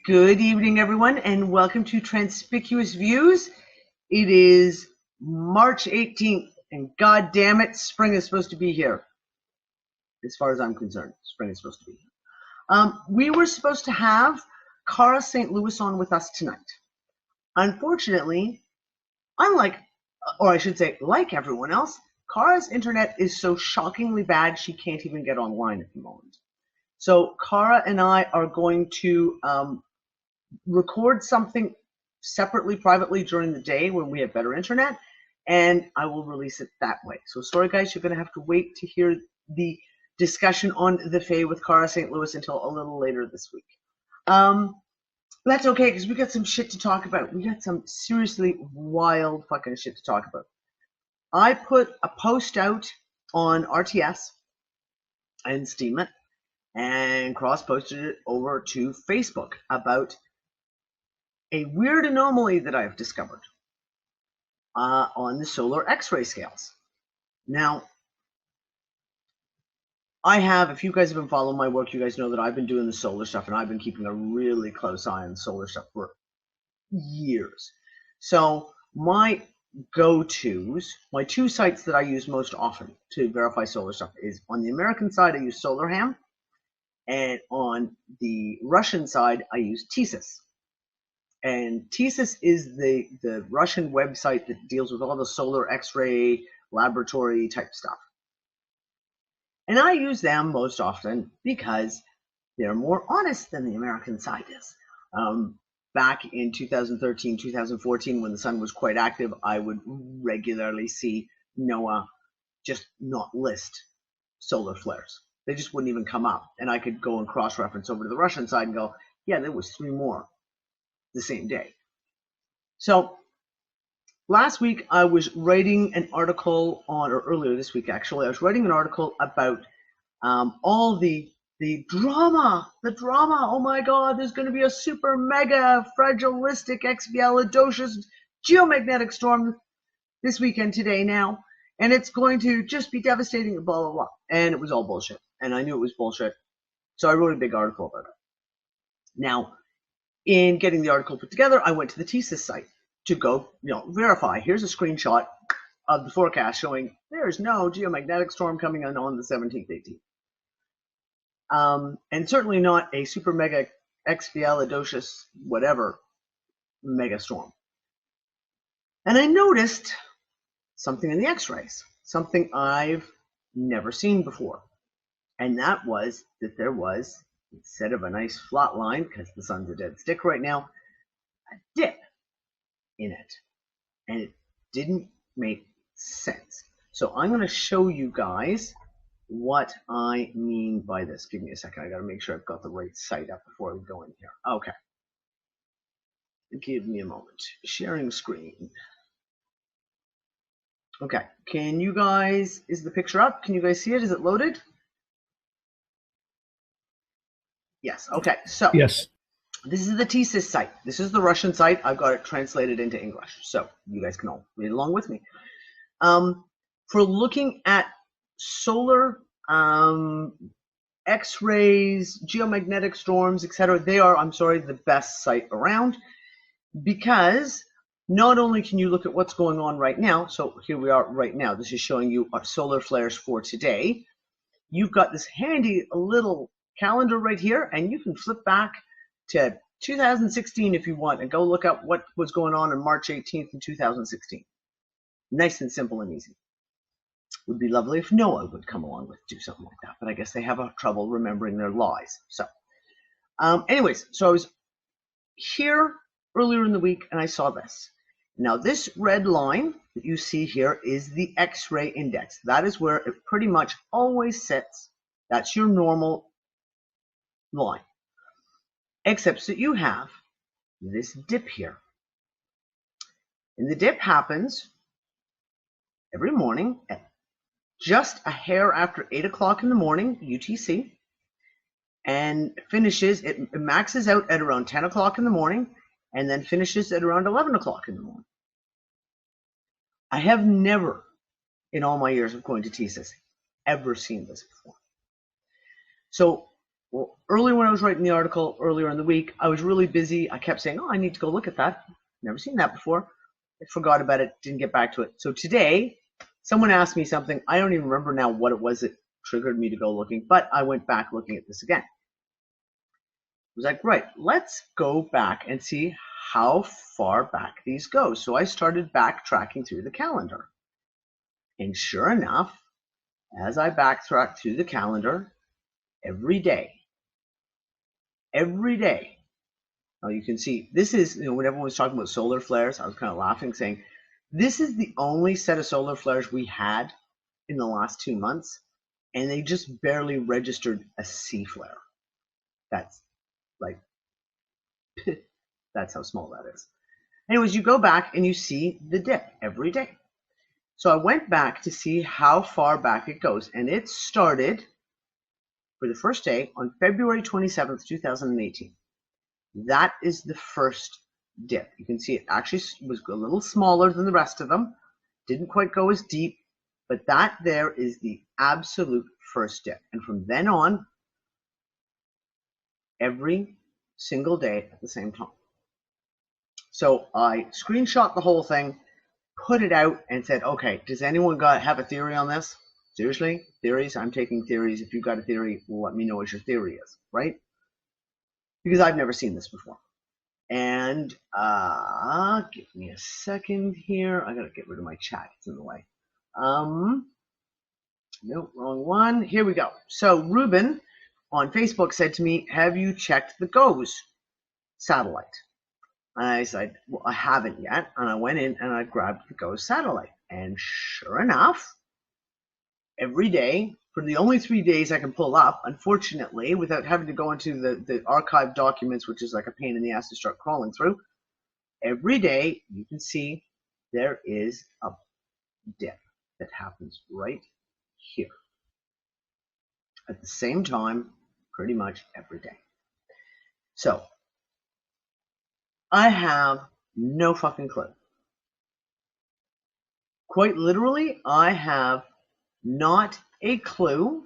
Good evening, everyone, and welcome to Transpicuous Views. It is March 18th, and god damn it, spring is supposed to be here. As far as I'm concerned, spring is supposed to be here. We were supposed to have Cara St. Louis on with us tonight. Unfortunately, unlike, or I should say, like everyone else, Cara's internet is so shockingly bad she can't even get online at the moment. So Cara and I are going to record something separately, privately during the day when we have better internet, and I will release it that way. So sorry guys, you're going to have to wait to hear the discussion on the Fae with Cara St. Louis until a little later this week. That's okay, because we got some shit to talk about. We got some seriously wild fucking shit to talk about. I put a post out on RTS and Steam it, and cross-posted it over to Facebook about a weird anomaly that I've discovered on the solar X-ray scales. Now, I have, if you guys have been following my work, you guys know that I've been doing the solar stuff, and I've been keeping a really close eye on solar stuff for years. So my go-tos, my two sites that I use most often to verify solar stuff is on the American side, I use SolarHam, and on the Russian side, I use Tesis. And Tesis is the Russian website that deals with all the solar X-ray laboratory type stuff. And I use them most often because they're more honest than the American side is. Back in 2013, 2014, when the sun was quite active, I would regularly see NOAA just not list solar flares. They just wouldn't even come up. And I could go and cross-reference over to the Russian side and go, yeah, there was 3 more the same day. So last week I was writing an article on, or earlier this week actually, I was writing an article about all the drama, oh my god, there's going to be a super mega fragilistic expialidocious geomagnetic storm this weekend today now, and it's going to just be devastating, blah blah blah. And it was all bullshit, and I knew it was bullshit, so I wrote a big article about it. Now, in getting the article put together, I went to the Tesis site to go, verify. Here's a screenshot of the forecast showing there's no geomagnetic storm coming in on the 17th, 18th. And certainly not a super mega expialidocious whatever mega storm. And I noticed something in the X-rays, something I've never seen before. And that was that there was, instead of a nice flat line, because the sun's a dead stick right now, a dip in it. And it didn't make sense. So I'm going to show you guys what I mean by this. Give me a second. I got to make sure I've got the right site up before we go in here. Okay. Give me a moment. Sharing screen. Okay. Can you guys, is the picture up? Can you guys see it? Is it loaded? Yes. Okay. So yes, this is the Tesis site. This is the Russian site. I've got it translated into English, so you guys can all read along with me. For looking at solar X-rays, geomagnetic storms, etc., they are, I'm sorry, the best site around, because not only can you look at what's going on right now, so here we are right now. This is showing you our solar flares for today. You've got this handy little calendar right here, and you can flip back to 2016 if you want and go look up what was going on March 18th in 2016. Nice and simple and easy. Would be lovely if NOAA would come along with do something like that, but I guess they have trouble remembering their lies. So anyways, so I was here earlier in the week and I saw this. Now this red line that you see here is the X-ray index. That is where it pretty much always sits. That's your normal line. Except that you have this dip here. And the dip happens every morning at just a hair after 8 o'clock in the morning, UTC, and finishes, it maxes out at around 10 o'clock in the morning and then finishes at around 11 o'clock in the morning. I have never, in all my years of going to TSIS, ever seen this before. So, well, earlier when I was writing the article earlier in the week, I was really busy. I kept saying, oh, I need to go look at that. Never seen that before. I forgot about it, didn't get back to it. So today, someone asked me something. I don't even remember now what it was that triggered me to go looking, but I went back looking at this again. I was like, right, let's go back and see how far back these go. So I started backtracking through the calendar. And sure enough, as I backtracked through the calendar, every day, now you can see, this is, when everyone was talking about solar flares, I was kind of laughing, saying, this is the only set of solar flares we had in the last 2 months, and they just barely registered a C flare. That's like, that's how small that is. Anyways, you go back and you see the dip every day. So I went back to see how far back it goes, and it started for the first day on February 27th, 2018. That is the first dip. You can see it actually was a little smaller than the rest of them. Didn't quite go as deep, but that there is the absolute first dip. And from then on, every single day at the same time. So I screenshot the whole thing, put it out, and said, okay, does anyone have a theory on this? Seriously? Theories? I'm taking theories. If you've got a theory, let me know what your theory is, right? Because I've never seen this before. And give me a second here. I gotta get rid of my chat. It's in the way. Nope, wrong one. Here we go. So Ruben on Facebook said to me, have you checked the GOES satellite? And I said, well, I haven't yet. And I went in and I grabbed the GOES satellite. And sure enough, every day, for the only 3 days I can pull up, unfortunately, without having to go into the archive documents, which is like a pain in the ass to start crawling through, every day you can see there is a dip that happens right here at the same time pretty much every day. So I have no fucking clue. Quite literally, I have not a clue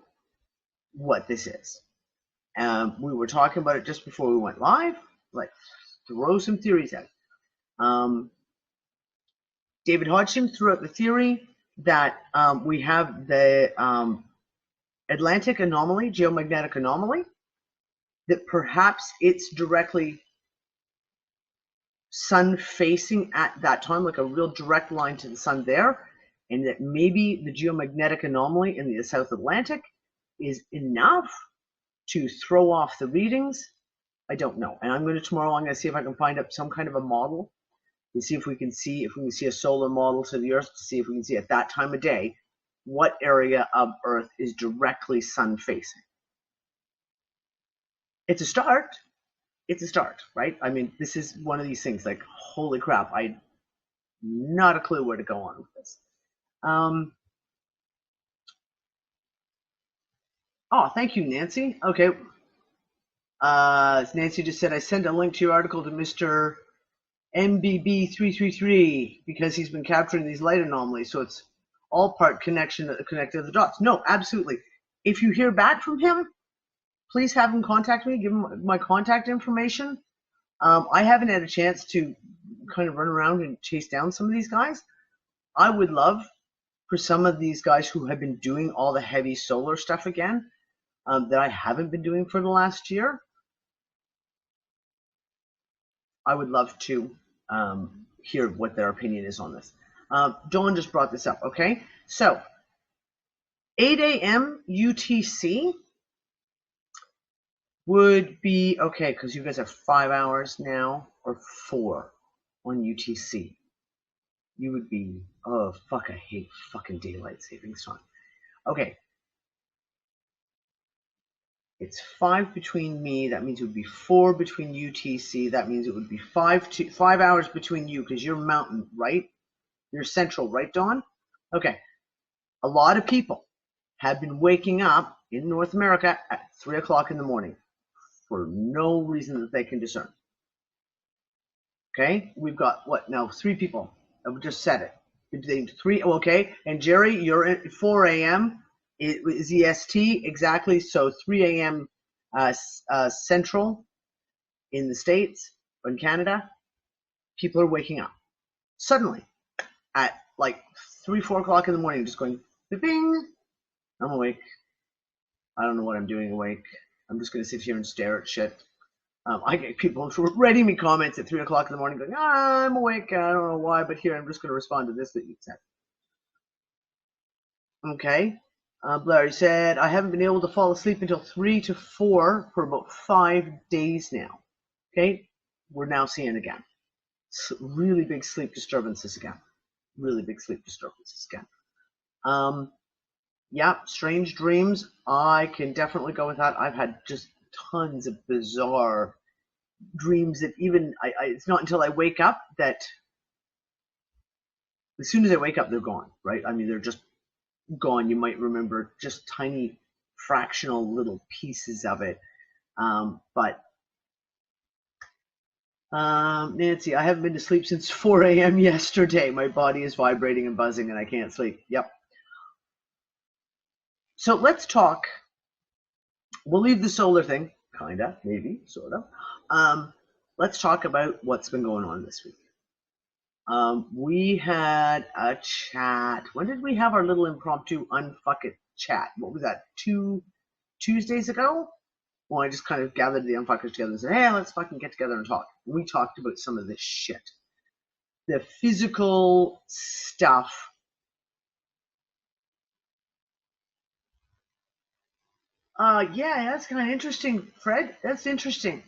what this is. We were talking about it just before we went live, like throw some theories out. David Hodgson threw out the theory that we have the Atlantic anomaly, geomagnetic anomaly, that perhaps it's directly sun facing at that time, like a real direct line to the sun there, and that maybe the geomagnetic anomaly in the South Atlantic is enough to throw off the readings. I don't know. And I'm going to see if I can find up some kind of a model and see if we can see a solar model to the Earth, to see if we can see at that time of day what area of Earth is directly sun facing. It's a start. It's a start, right? I mean, this is one of these things like, holy crap, I not a clue where to go on with this. Oh, thank you, Nancy. Okay. Nancy just said, I sent a link to your article to Mr. MBB333 because he's been capturing these light anomalies. So it's all part connected to the dots. No, absolutely. If you hear back from him, please have him contact me. Give him my contact information. I haven't had a chance to kind of run around and chase down some of these guys. I would love for some of these guys who have been doing all the heavy solar stuff again, that I haven't been doing for the last year. I would love to hear what their opinion is on this. Dawn just brought this up, okay? So, 8 a.m. UTC, would be, okay, because you guys have 5 hours now, or 4 on UTC. You would be, oh, fuck, I hate fucking daylight savings time. Okay. It's 5 between me. That means it would be 4 between UTC. That means it would be 5 hours between you, because you're mountain, right? You're central, right, Dawn? Okay. A lot of people have been waking up in North America at 3 o'clock in the morning for no reason that they can discern. Okay? We've got, what, now 3 people. I've just said it. 3, okay. And Jerry, you're at 4 a.m. It is EST, exactly. So 3 a.m. Central in the States or in Canada, people are waking up. Suddenly, at like 3, 4 o'clock in the morning, just going, bing, I'm awake. I don't know what I'm doing awake. I'm just going to sit here and stare at shit. I get people writing me comments at 3 o'clock in the morning going, I'm awake. I don't know why, but here I'm just going to respond to this that you said. Okay. Larry said, I haven't been able to fall asleep until 3 to 4 for about 5 days now. Okay. We're now seeing again. Really big sleep disturbances again. Really big sleep disturbances again. Yeah, strange dreams. I can definitely go with that. I've had just tons of bizarre dreams that even it's not until I wake up that as soon as I wake up, they're gone, right? I mean, they're just gone. You might remember just tiny fractional little pieces of it. But Nancy, I haven't been to sleep since 4 a.m. yesterday. My body is vibrating and buzzing and I can't sleep. Yep. So let's talk. We'll leave the solar thing, kinda, maybe, sort of. Let's talk about what's been going on this week. We had a chat. When did we have our little impromptu unfuck it chat? What was that? 2 Tuesdays ago? Well, I just kind of gathered the unfuckers together and said, hey, let's fucking get together and talk. We talked about some of this shit. The physical stuff. Yeah, that's kind of interesting, Fred. That's interesting.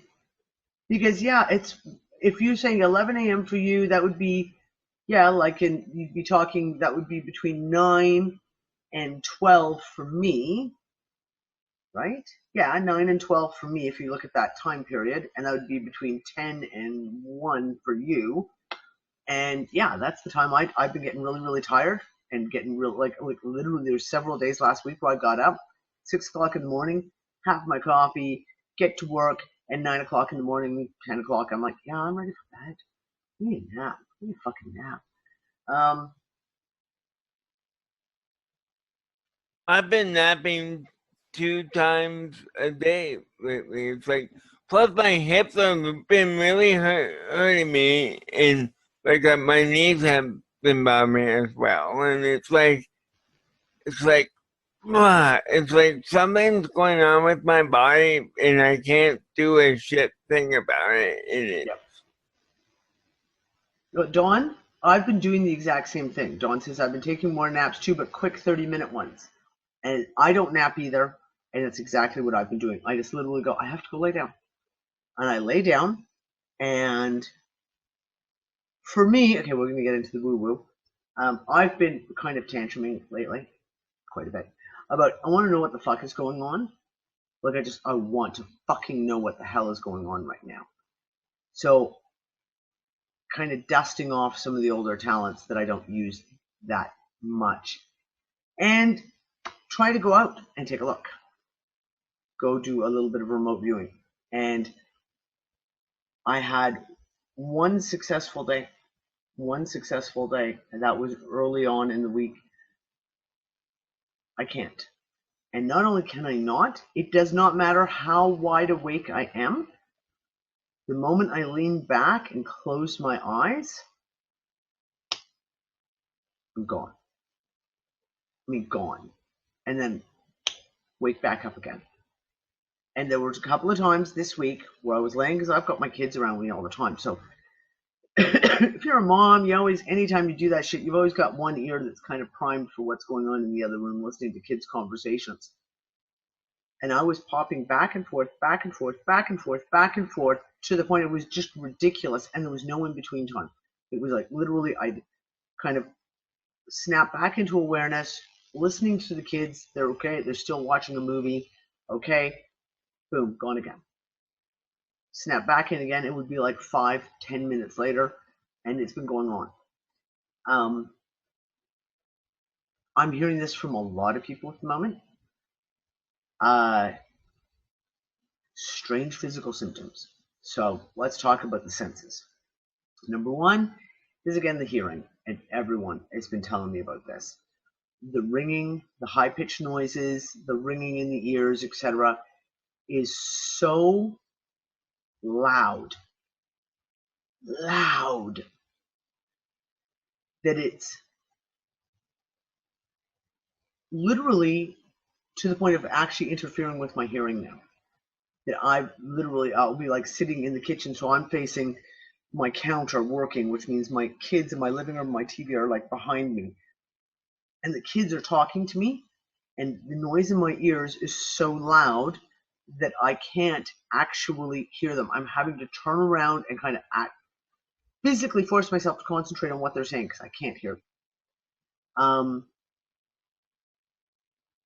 Because, yeah, it's if you're saying 11 a.m. for you, that would be, yeah, like you'd be talking, that would be between 9 and 12 for me, right? Yeah, 9 and 12 for me if you look at that time period, and that would be between 10 and 1 for you. And yeah, that's the time I've been getting really, really tired and getting real, like literally there were several days last week where I got up 6 o'clock in the morning, have my coffee, get to work, and 9 o'clock in the morning, 10 o'clock, I'm like, yeah, I'm ready for bed. I need a nap. I need a fucking nap. I've been napping 2 times a day lately. It's like, plus my hips have been really hurting me, and like my knees have been bothering me as well. And it's like something's going on with my body, and I can't do a shit thing about it. Yep. Dawn, I've been doing the exact same thing. Dawn says I've been taking more naps too, but quick 30-minute ones. And I don't nap either, and it's exactly what I've been doing. I just literally go, I have to go lay down. And I lay down, and for me, okay, we're going to get into the woo-woo. I've been kind of tantruming lately, quite a bit, about I want to know what the fuck is going on. Like, I want to fucking know what the hell is going on right now. So, kind of dusting off some of the older talents that I don't use that much. And try to go out and take a look. Go do a little bit of remote viewing. And I had one successful day, and that was early on in the week. I can't. And not only can I not, it does not matter how wide awake I am. The moment I lean back and close my eyes, I'm gone. I mean, gone. And then wake back up again. And there was a couple of times this week where I was laying, because I've got my kids around me all the time. So if you're a mom, anytime you do that shit, you've always got one ear that's kind of primed for what's going on in the other room, listening to kids' conversations. and I was popping back and forth, back and forth, back and forth, back and forth, to the point it was just ridiculous, and there was no in between time. It was like literally I'd kind of snap back into awareness, listening to the kids. They're okay. They're still watching a movie. Okay. Boom, gone again. Snap back in again. It would be like 5-10 minutes later, and it's been going on. I'm hearing this from a lot of people at the moment. Strange physical symptoms. So let's talk about the senses. Number one is again the hearing, and everyone has been telling me about this. The ringing, the high-pitched noises, the ringing in the ears, etc., is so loud, that it's literally to the point of actually interfering with my hearing now. That I'll be like sitting in the kitchen, so I'm facing my counter working, which means my kids in my living room, my TV are like behind me. And the kids are talking to me, and the noise in my ears is so loud that I can't actually hear them. I'm having to turn around and kind of physically force myself to concentrate on what they're saying because I can't hear them.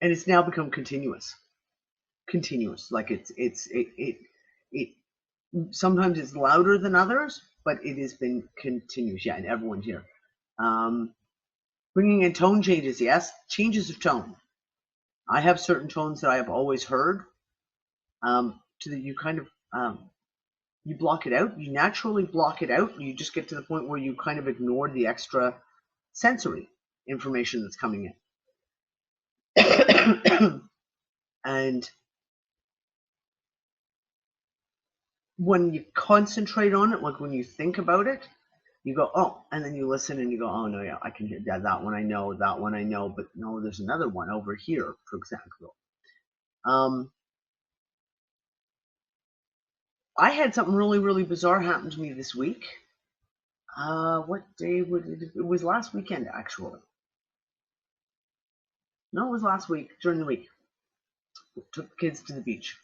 And it's now become continuous. Like it sometimes it's louder than others, but it has been continuous. Yeah, and everyone's here. Bringing in tone changes, yes, changes of tone. I have certain tones that I have always heard, to that you kind of you block it out. You naturally block it out. You just get to the point where you kind of ignore the extra sensory information that's coming in. And when you concentrate on it, like when you think about it, you go, oh, and then you listen and you go, oh no, yeah, I can hear that one I know, but no, there's another one over here, for example. I had something really, really bizarre happen to me this week. What day would it was last weekend, actually. No, it was last week, during the week. Took the kids to the beach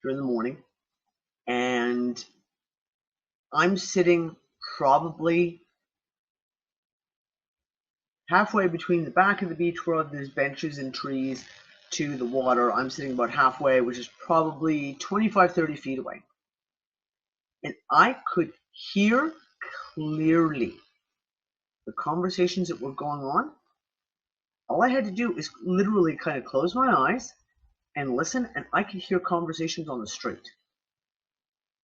during the morning, and I'm sitting probably halfway between the back of the beach where there's benches and trees to the water. I'm sitting about halfway, which is probably 25-30 feet away. And I could hear clearly the conversations that were going on. All I had to do is literally kind of close my eyes and listen, and I could hear conversations on the street.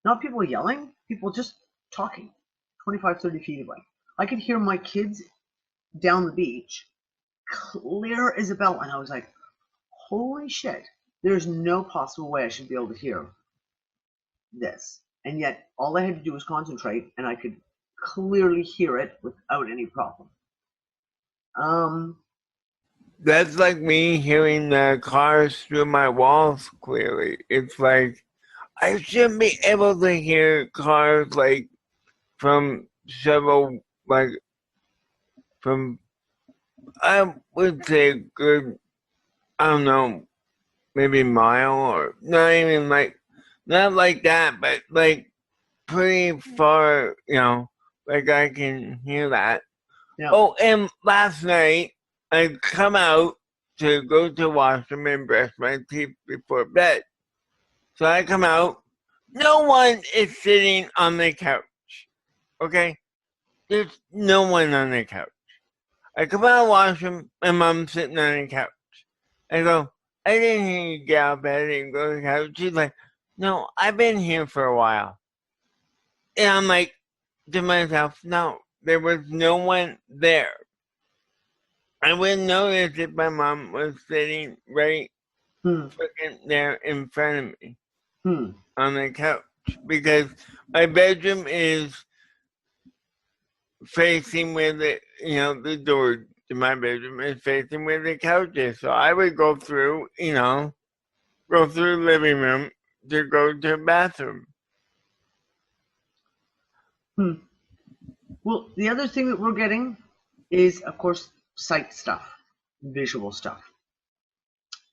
Not people yelling, people just talking 25-30 feet away. I could hear my kids down the beach clear as a bell, and I was like, holy shit, there's no possible way I should be able to hear this. And yet all I had to do was concentrate, and I could clearly hear it without any problem. That's like me hearing the cars through my walls clearly. It's like I shouldn't be able to hear cars like from several, like from, I would say good, I don't know, maybe mile, or not even like, not like that, but like pretty far, like I can hear that. Yeah. Oh, and last night I come out to go to the washroom and brush my teeth before bed. So I come out, no one is sitting on the couch. Okay? There's no one on the couch. I come out of the washroom, my mom's sitting on the couch. I go, I didn't hear you get out of bed and go to the couch. She's like, no, I've been here for a while. And I'm like to myself, no, there was no one there. I wouldn't notice if my mom was sitting right freaking there in front of me on the couch, because my bedroom is facing where the door to my bedroom is facing where the couch is. So I would go through the living room to go to the bathroom. Well, the other thing that we're getting is, of course, sight stuff, visual stuff.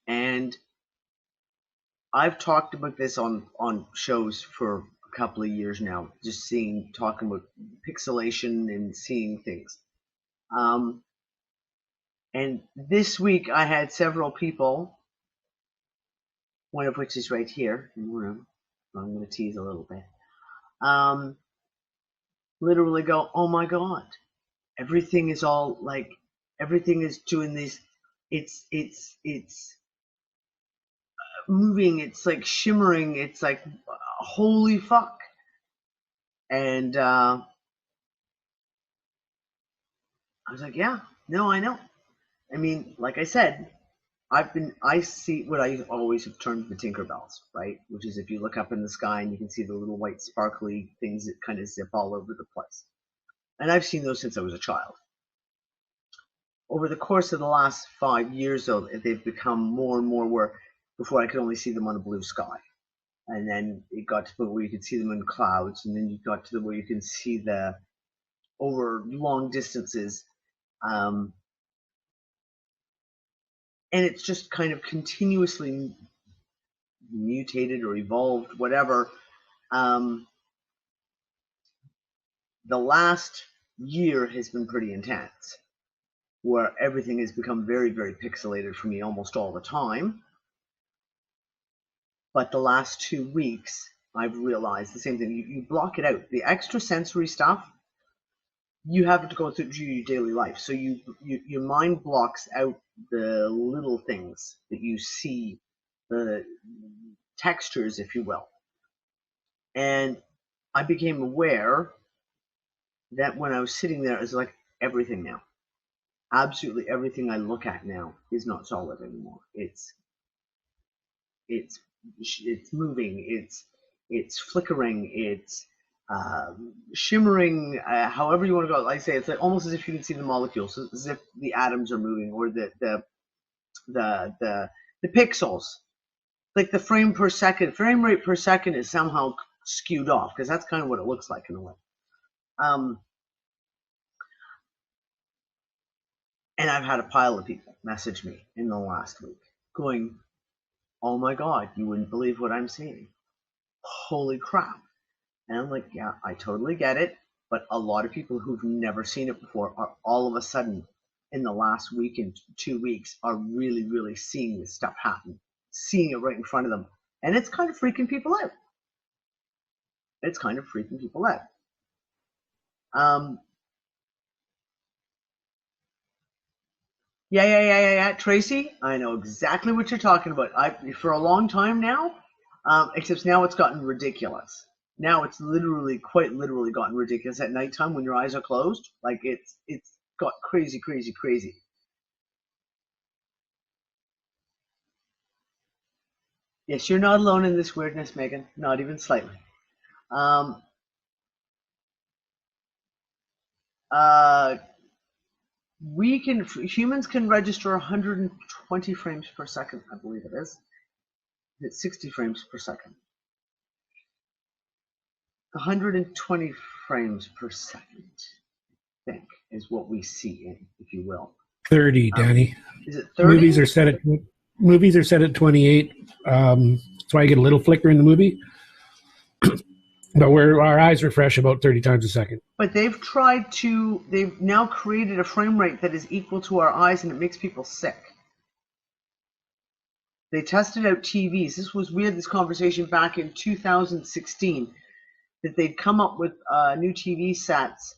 And I've talked about this on shows for a couple of years now, just talking about pixelation and seeing things. And this week I had several people, one of which is right here in the room. I'm going to tease a little bit. Literally go, oh my God, everything is all like, everything is doing this. It's moving. It's like shimmering. It's like, holy fuck. And I was like, yeah, no, I know. I mean, like I said, I see what I always have termed the Tinkerbells, right? Which is if you look up in the sky and you can see the little white sparkly things that kind of zip all over the place. And I've seen those since I was a child. Over the course of the last 5 years, though, they've become more and more where before I could only see them on a blue sky. And then it got to the point where you could see them in clouds, and then you got to the where you can see the over long distances. And it's just kind of continuously mutated or evolved, whatever. The last year has been pretty intense, where everything has become very, very pixelated for me almost all the time. But the last 2 weeks, I've realized the same thing. You block it out. The extrasensory stuff, you have to go through your daily life. So your mind blocks out the little things that you see, the textures, if you will. And I became aware that when I was sitting there, it's like everything now. Absolutely everything I look at now is not solid anymore. It's moving. It's flickering. It's shimmering. However you want to go. Like I say, it's like almost as if you can see the molecules, as if the atoms are moving, or the pixels. Like the frame rate per second is somehow skewed off, because that's kind of what it looks like in a way. And I've had a pile of people message me in the last week going, oh my God, you wouldn't believe what I'm seeing. Holy crap. And I'm like, yeah, I totally get it. But a lot of people who've never seen it before are all of a sudden in the last week and 2 weeks are really, really seeing this stuff happen, seeing it right in front of them. And it's kind of freaking people out. Yeah. Tracy, I know exactly what you're talking about. For a long time now, except now it's gotten ridiculous. Now it's quite literally gotten ridiculous at nighttime when your eyes are closed. Like it's got crazy. Yes, you're not alone in this weirdness, Megan. Not even slightly. Humans can register 120 frames per second, I believe it is. It's 60 frames per second. 120 frames per second, I think, is what we see in, if you will. 30, Danny. Is it 30? Movies are set at 28. That's why I get a little flicker in the movie. But our eyes refresh about 30 times a second. But they've now created a frame rate that is equal to our eyes, and it makes people sick. They tested out TVs. This was weird, this conversation back in 2016, that they'd come up with new TV sets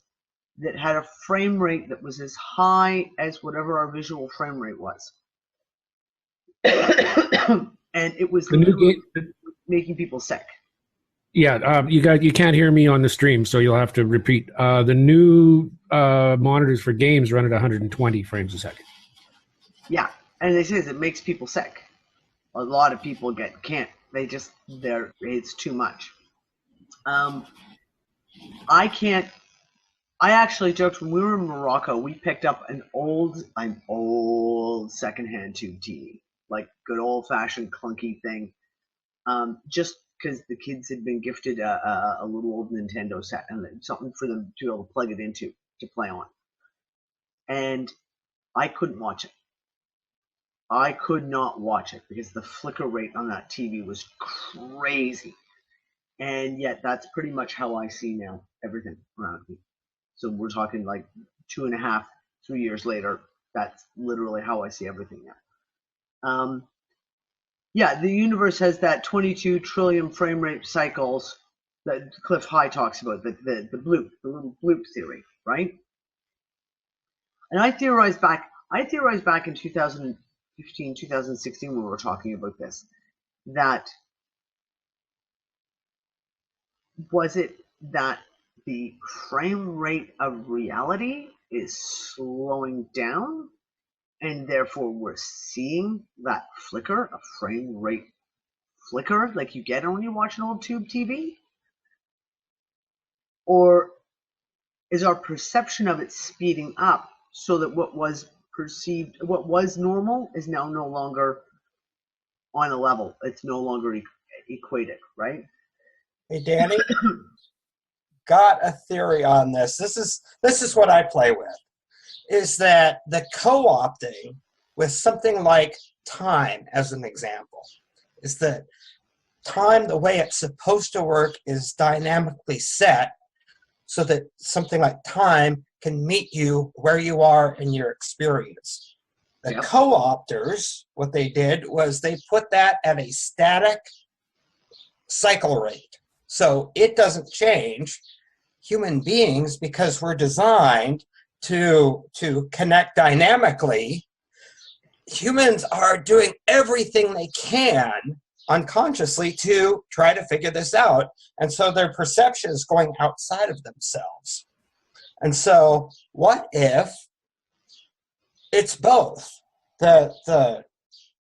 that had a frame rate that was as high as whatever our visual frame rate was. And it was making people sick. Yeah, you can't hear me on the stream, so you'll have to repeat. The new monitors for games run at 120 frames a second. Yeah, and it says it makes people sick. A lot of people it's too much. I actually joked when we were in Morocco, we picked up an old secondhand tube TV, like good old fashioned clunky thing, just because the kids had been gifted a little old Nintendo set and something for them to be able to plug it into to play on. And I couldn't watch it. I could not watch it because the flicker rate on that TV was crazy. And yet that's pretty much how I see now everything around me. So we're talking like 2.5, 3 years later. That's literally how I see everything now. Yeah, the universe has that 22 trillion frame rate cycles that Cliff High talks about, the little bloop theory, right? And I theorized back in 2015, 2016 when we were talking about this, that was it that the frame rate of reality is slowing down and therefore we're seeing that flicker, a frame rate flicker like you get when you watch an old tube TV? Or is our perception of it speeding up so that what was perceived, what was normal is now no longer on a level? It's no longer equated, right? Hey, Danny, got a theory on this. This is what I play with, is that the co-opting with something like time, as an example, is that time, the way it's supposed to work, is dynamically set so that something like time can meet you where you are in your experience. The Yep. co-opters, what they did was they put that at a static cycle rate. So it doesn't change. Human beings, because we're designed to connect dynamically, humans are doing everything they can unconsciously to try to figure this out. And so their perception is going outside of themselves. And so what if it's both? The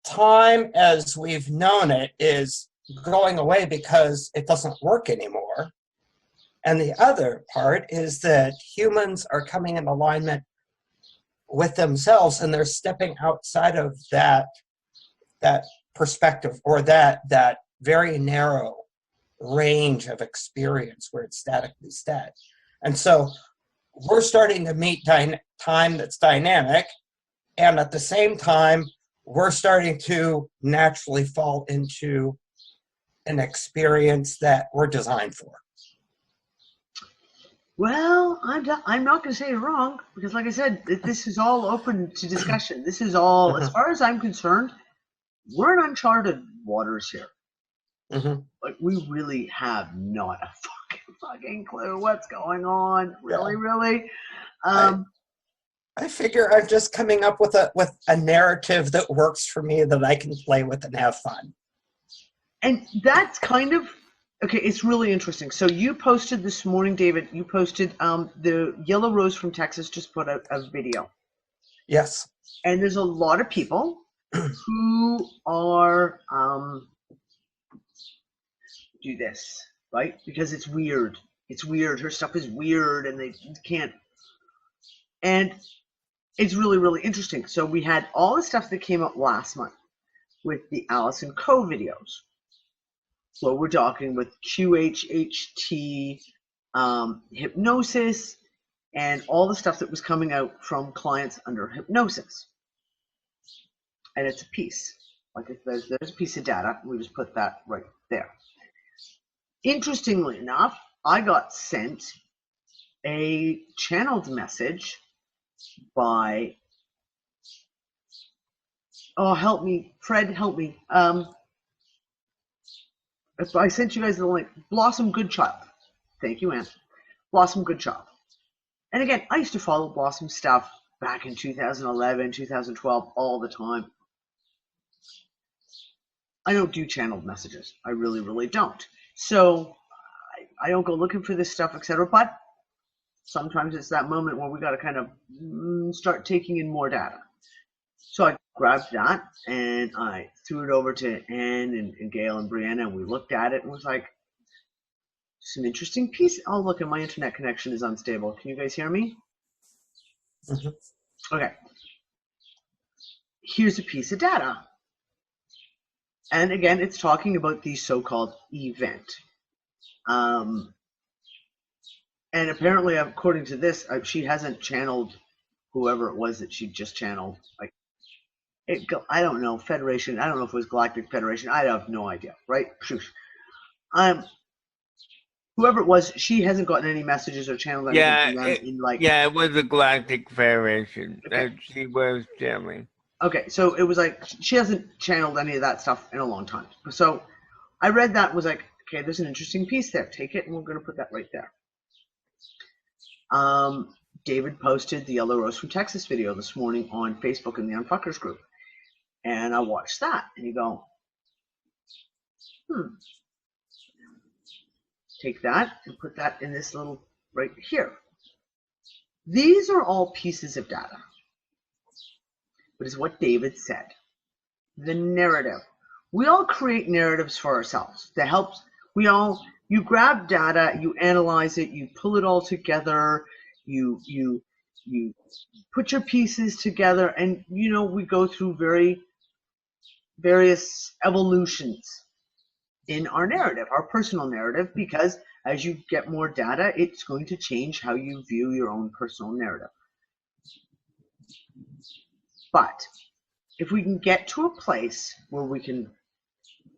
time as we've known it is going away because it doesn't work anymore. And the other part is that humans are coming in alignment with themselves and they're stepping outside of that perspective, or that very narrow range of experience where it's statically set. And so we're starting to meet time that's dynamic, and at the same time we're starting to naturally fall into an experience that we're designed for. Well, I'm not going to say you're wrong, because like I said, this is all open to discussion. This is all, as far as I'm concerned, we're in uncharted waters here. Mm-hmm. Like, we really have not a fucking clue what's going on. Really. I figure I'm just coming up with a narrative that works for me that I can play with and have fun. And that's kind of, okay, it's really interesting. So you posted this morning, David, you posted the Yellow Rose from Texas just put out a video. Yes. And there's a lot of people who are do this, right? Because it's weird. It's weird. Her stuff is weird and they can't. And it's really, really interesting. So we had all the stuff that came up last month with the Alice and Co videos. So we're talking with QHHT, hypnosis, and all the stuff that was coming out from clients under hypnosis. And it's a piece. Like if there's a piece of data, we just put that right there. Interestingly enough, I got sent a channeled message by, oh, help me, Fred, help me. I sent you guys the link. Blossom Goodchild. Thank you, Ann. Blossom Goodchild. And again, I used to follow Blossom stuff back in 2011, 2012, all the time. I don't do channeled messages. I really, really don't. So I don't go looking for this stuff, etc. But sometimes it's that moment where we got to kind of start taking in more data. So I grabbed that and I threw it over to Ann and Gail and Brianna, and we looked at it and was like, some interesting piece. Oh, look, and my internet connection is unstable. Can you guys hear me? Mm-hmm. Okay. Here's a piece of data. And again, it's talking about the so-called event. And apparently, according to this, she hasn't channeled whoever it was that she just channeled. Like, I don't know, Federation. I don't know if it was Galactic Federation. I have no idea, right? Whoever it was, she hasn't gotten any messages or channeled anything from them in like. Yeah, it was a Galactic Federation Okay. that she was channeling. Okay, so it was like she hasn't channeled any of that stuff in a long time. So I read that and was like, okay, there's an interesting piece there. Take it, and we're going to put that right there. David posted the Yellow Rose from Texas video this morning on Facebook in the Unfuckers group. And I watched that, and you go, take that and put that in this little right here. These are all pieces of data. But it's what David said. The narrative. We all create narratives for ourselves that helps. You grab data, you analyze it, you pull it all together, you put your pieces together, and we go through various evolutions in our narrative, our personal narrative, because as you get more data, it's going to change how you view your own personal narrative. But if we can get to a place where we can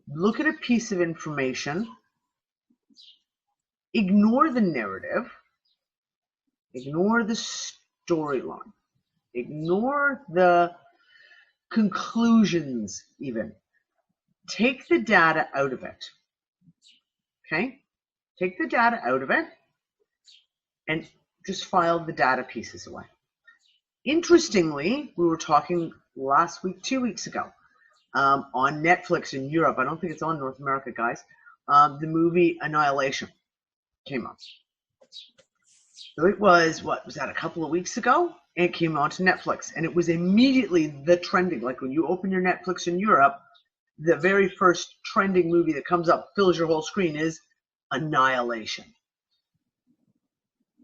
look at a piece of information, ignore the narrative, ignore the storyline, ignore the conclusions even, take the data out of it, okay? Take the data out of it and just file the data pieces away. Interestingly, we were talking last week, 2 weeks ago, on Netflix in Europe. I don't think it's on North America, guys. The movie Annihilation came up. So it was, what was that, a couple of weeks ago? And it came onto Netflix. And it was immediately the trending. Like when you open your Netflix in Europe, the very first trending movie that comes up, fills your whole screen, is Annihilation.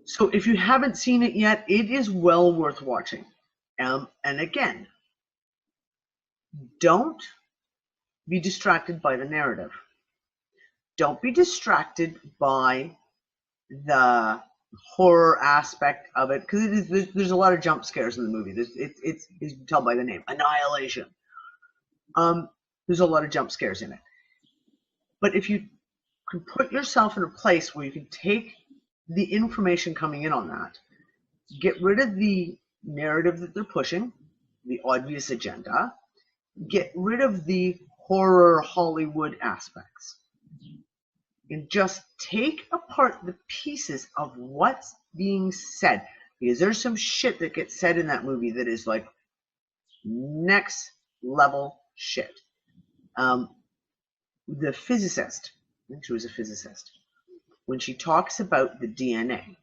So if you haven't seen it yet, it is well worth watching. And again, don't be distracted by the narrative. Don't be distracted by the horror aspect of it, because there's a lot of jump scares in the movie. It's you can tell by the name, Annihilation. There's a lot of jump scares in it. But if you can put yourself in a place where you can take the information coming in on that, get rid of the narrative that they're pushing, the obvious agenda, get rid of the horror Hollywood aspects, and just take apart the pieces of what's being said. Because there's some shit that gets said in that movie that is like next level shit. The physicist, I think she was a physicist, when she talks about the DNA,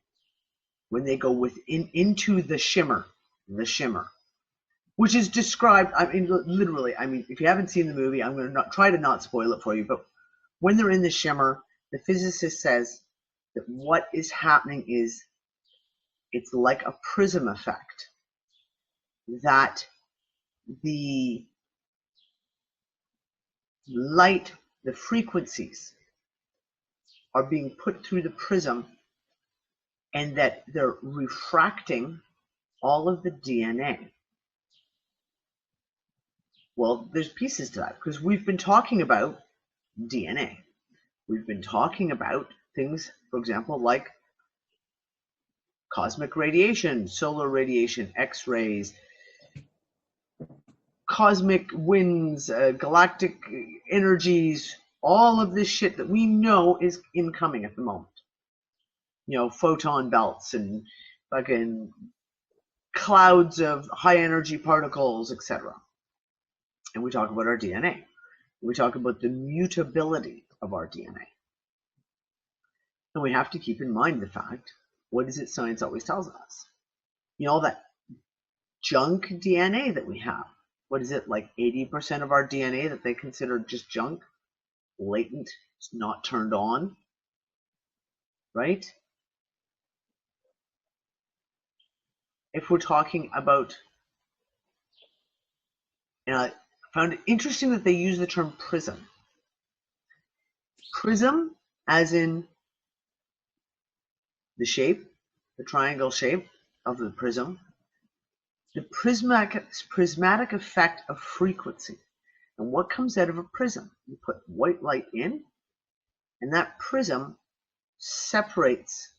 when they go into the shimmer, which is described, I mean, literally, I mean, if you haven't seen the movie, I'm going to try to not spoil it for you, but when they're in the shimmer, the physicist says that what is happening is it's like a prism effect, that the light, the frequencies are being put through the prism, and that they're refracting all of the DNA. Well, there's pieces to that, because we've been talking about DNA. We've been talking about things, for example, like cosmic radiation, solar radiation, X-rays, cosmic winds, galactic energies, all of this shit that we know is incoming at the moment. Photon belts and fucking clouds of high energy particles, etc. And we talk about our DNA. We talk about the mutability of our DNA. And we have to keep in mind the fact, what is it science always tells us? All that junk DNA that we have. What is it, like 80% of our DNA that they consider just junk? Latent, it's not turned on, right? If we're talking about, I found it interesting that they use the term prism. Prism, as in the shape, the triangle shape of the prism, The prismatic effect of frequency. And what comes out of a prism? You put white light in, and that prism separates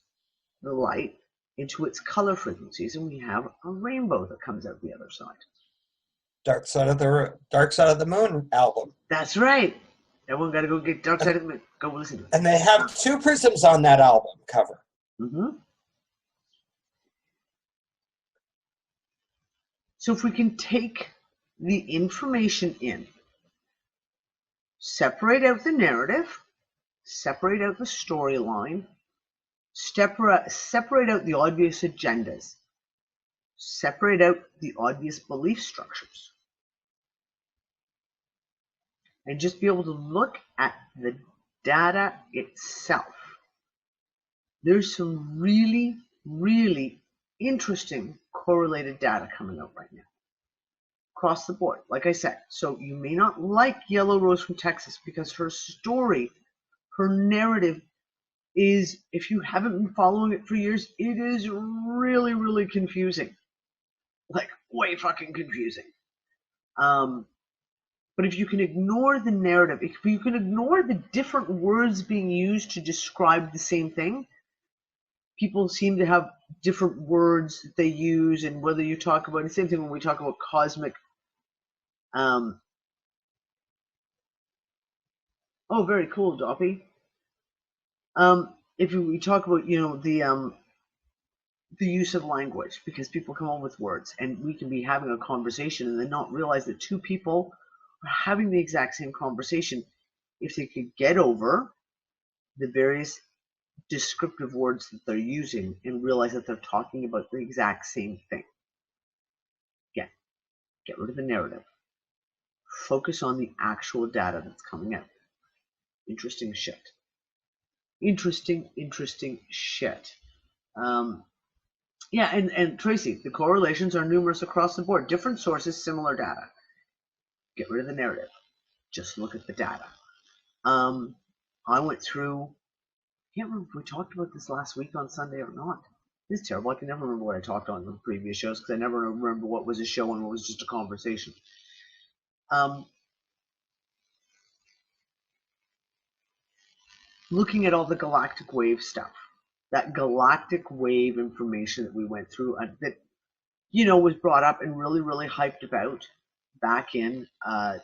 the light into its color frequencies, and we have a rainbow that comes out the other side. Dark Side of the Moon album. That's right. Everyone got to go get Dark Side of the Moon. Go listen to it. And they have 2 prisms on that album cover. Mm-hmm. So if we can take the information in, separate out the narrative, separate out the storyline, separate out the obvious agendas, separate out the obvious belief structures, and just be able to look at the data itself. There's some really, really interesting correlated data coming out right now across the board. Like I said, so you may not like Yellow Rose from Texas because her story, her narrative is, if you haven't been following it for years, it is really, really confusing. Like, way fucking confusing. But if you can ignore the narrative, if you can ignore the different words being used to describe the same thing, people seem to have different words that they use, and whether you talk about the same thing when we talk about cosmic. Oh, very cool, Doppy. If we talk about, the use of language, because people come up with words, and we can be having a conversation and then not realize that 2 people are having the exact same conversation if they could get over the various descriptive words that they're using and realize that they're talking about the exact same thing. Again, get rid of the narrative. Focus on the actual data that's coming out. Interesting shit. Interesting shit. Yeah, and Tracy, the correlations are numerous across the board. Different sources, similar data. Get rid of the narrative. Just look at the data. I went through, I can't remember if we talked about this last week on Sunday or not. It's terrible. I can never remember what I talked on the previous shows because I never remember what was a show and what was just a conversation. Looking at all the galactic wave stuff, that galactic wave information that we went through, that was brought up and really, really hyped about back in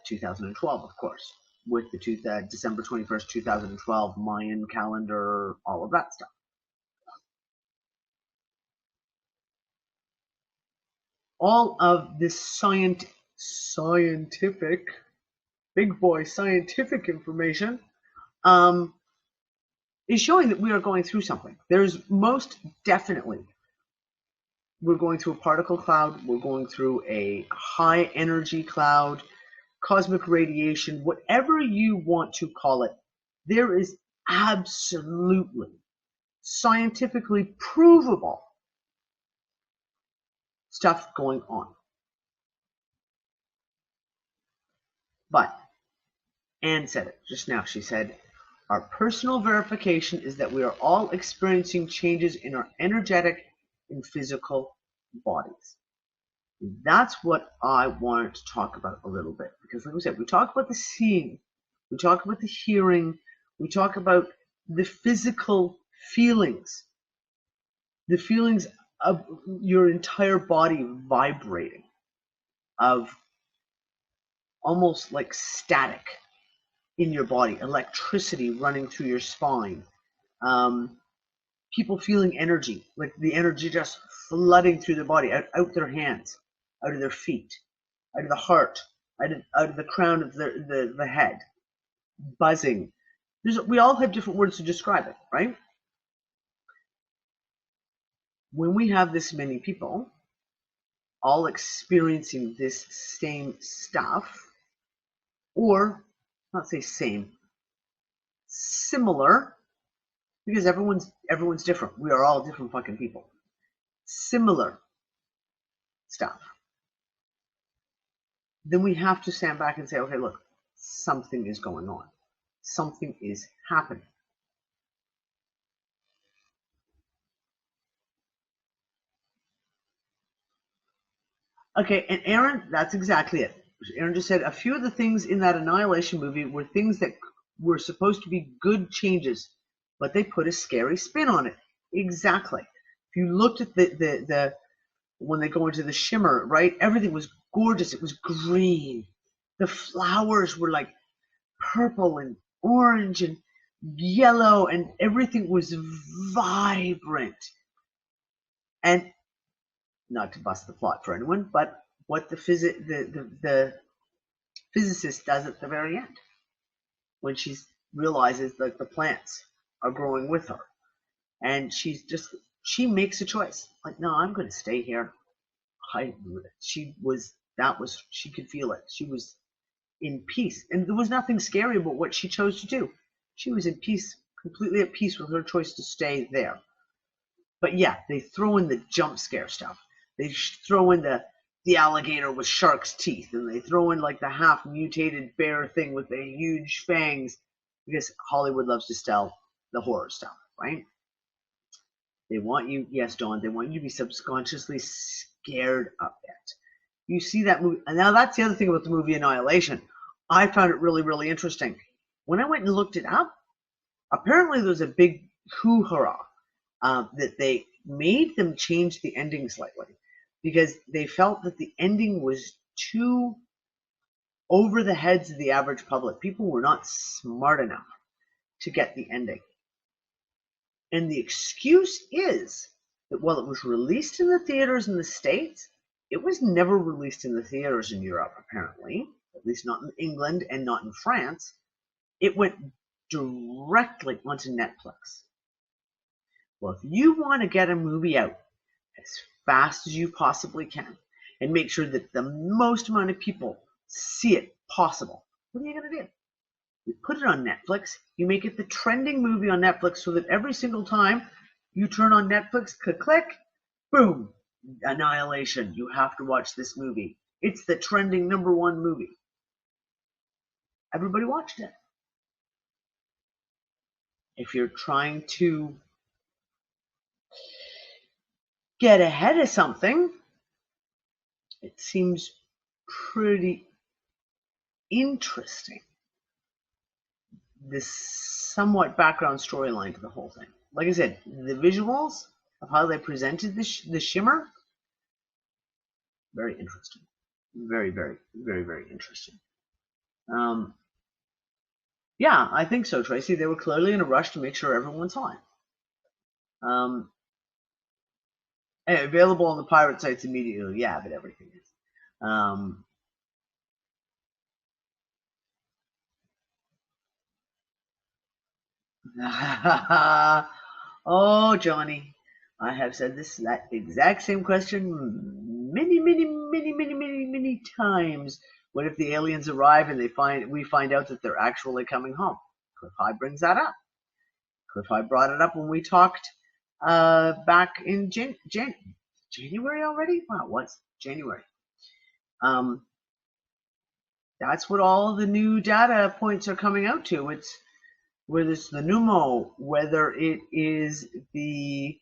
2012, of course, with the December 21st, 2012 Mayan calendar, all of that stuff. All of this scientific, big boy scientific information is showing that we are going through something. There's most definitely, we're going through a particle cloud, we're going through a high energy cloud, cosmic radiation, whatever you want to call it. There is absolutely scientifically provable stuff going on. But Anne said it just now. She said, our personal verification is that we are all experiencing changes in our energetic and physical bodies. And that's what I wanted to talk about a little bit. Because like we said, we talk about the seeing, we talk about the hearing, we talk about the physical feelings, the feelings of your entire body vibrating, of almost like static in your body, electricity running through your spine, people feeling energy, like the energy just flooding through their body, out their hands, out of their feet, out of the heart, out of the crown of the head, buzzing. We all have different words to describe it, right? When we have this many people all experiencing this same stuff, or not say same, similar, because everyone's different. We are all different fucking people. Similar stuff. Then we have to stand back and say, okay, look, something is going on. Something is happening. Okay, and Aaron, that's exactly it. Aaron just said a few of the things in that Annihilation movie were things that were supposed to be good changes, but they put a scary spin on it. Exactly. If you looked at the when they go into the shimmer, right? Everything was gorgeous. It was green. The flowers were like purple and orange and yellow, and everything was vibrant. And not to bust the plot for anyone, but what the physicist does at the very end when she realizes that the plants are growing with her, and she makes a choice. Like, no, I'm going to stay here. She could feel it. She was in peace, and there was nothing scary about what she chose to do. She was in peace, completely at peace with her choice to stay there. But yeah, they throw in the jump scare stuff. They throw in the alligator with shark's teeth, and they throw in like the half mutated bear thing with the huge fangs, because Hollywood loves to sell the horror stuff, right? They want you, yes, Dawn, they want you to be subconsciously scared of it. You see that movie, and now that's the other thing about the movie Annihilation. I found it really, really interesting. When I went and looked it up, apparently there was a big hoo-hurrah that they made them change the ending slightly, because they felt that the ending was too over the heads of the average public. People were not smart enough to get the ending. And the excuse is that while it was released in the theaters in the States, it was never released in the theaters in Europe, apparently, at least not in England and not in France. It went directly onto Netflix. Well, if you want to get a movie out as fast as you possibly can and make sure that the most amount of people see it possible, what are you going to do? You put it on Netflix, you make it the trending movie on Netflix, so that every single time you turn on Netflix, click, boom, Annihilation. You have to watch this movie. It's the trending #1 movie. Everybody watched it. If you're trying to get ahead of something, it seems pretty interesting, this somewhat background storyline to the whole thing. Like I said, the visuals of how they presented the shimmer, very interesting. Very, very, very, very interesting. Yeah, I think so, Tracy. They were clearly in a rush to make sure everyone saw it. Available on the pirate sites immediately. Yeah, but everything is. Oh, Johnny, I have said that exact same question many, many, many, many, many, many times. What if the aliens arrive and we find out that they're actually coming home? Cliff High brings that up. Cliff High brought it up when we talked back in January already? Wow, it was January. That's what all the new data points are coming out to. It's whether it's the pneumo, whether it is the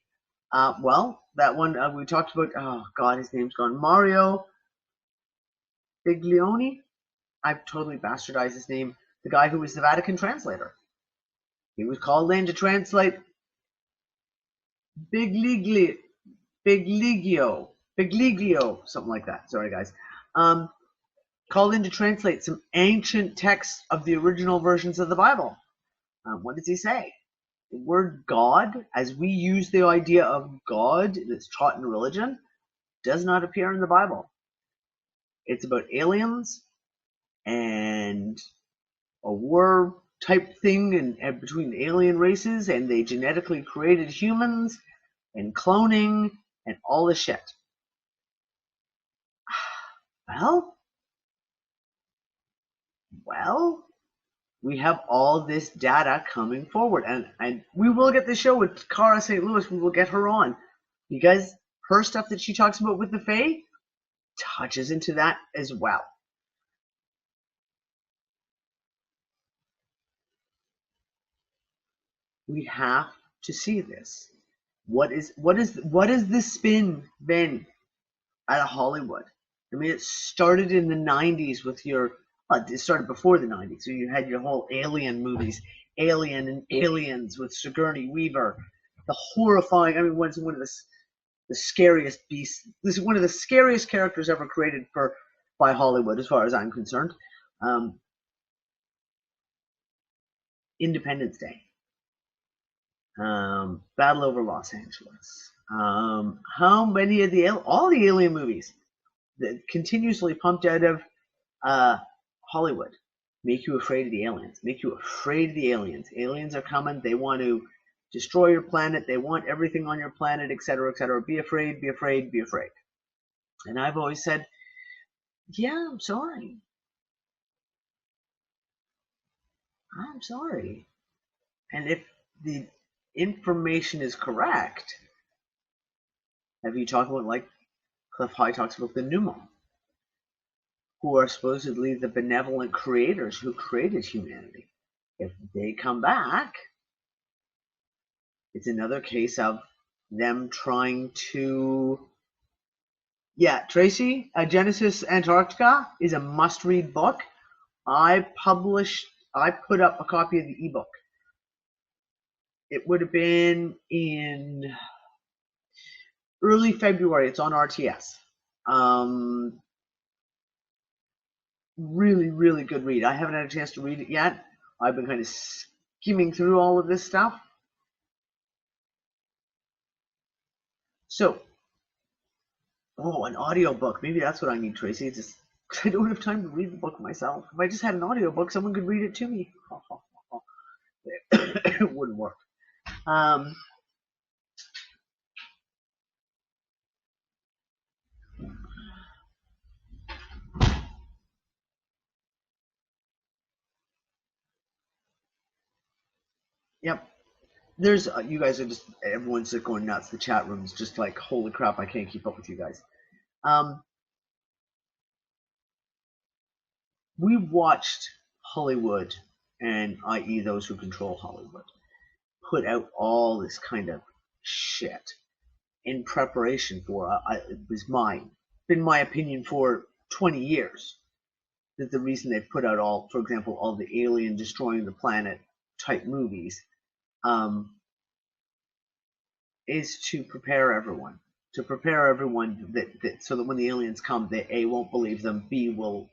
that one we talked about. Oh God, his name's gone. Mario Biglione. I've totally bastardized his name. The guy who was the Vatican translator. He was called in to translate Bigliglio, something like that. Sorry, guys. Called in to translate some ancient texts of the original versions of the Bible. What does he say? The word God, as we use the idea of God that's taught in religion, does not appear in the Bible. It's about aliens and a war type thing and between alien races, and they genetically created humans and cloning and all this shit. Well, we have all this data coming forward, and we will get the show with Cara St. Louis. We will get her on because her stuff that she talks about with the Fae touches into that as well. We have to see this. What is the spin then out of Hollywood? I mean, it started in the 90s with it started before the 90s. So you had your whole Alien movies, Alien and Aliens with Sigourney Weaver, the horrifying, I mean, one of the scariest beasts. This is one of the scariest characters ever created by Hollywood, as far as I'm concerned. Independence Day, Battle over Los Angeles. How many of all the Alien movies that continuously pumped out of Hollywood make you afraid of the aliens? Make you afraid of the aliens. Aliens are coming. They want to destroy your planet. They want everything on your planet, etc., etc. Be afraid, be afraid, be afraid. And I've always said, yeah, I'm sorry. I'm sorry. And if the information is correct, have you talked about, like Cliff High talks about, the Pneumo, who are supposedly the benevolent creators who created humanity? If they come back, it's another case of them trying to... Yeah, Tracy, Genesis Antarctica is a must-read book. I put up a copy of the ebook. It would have been in early February. It's on RTS. Really, really good read. I haven't had a chance to read it yet. I've been kind of skimming through all of this stuff. So, an audiobook. Maybe that's what I need, Tracy. It's just I don't have time to read the book myself. If I just had an audiobook, someone could read it to me. It wouldn't work. Yep. There's you guys are just, everyone's just going nuts. The chat room's just like, holy crap, I can't keep up with you guys. We watched Hollywood, and i.e. those who control Hollywood, put out all this kind of shit in preparation for, it was been my opinion for 20 years, that the reason they've put out for example, all the alien destroying the planet type movies, is to prepare everyone. That so that when the aliens come, they A, won't believe them, B, will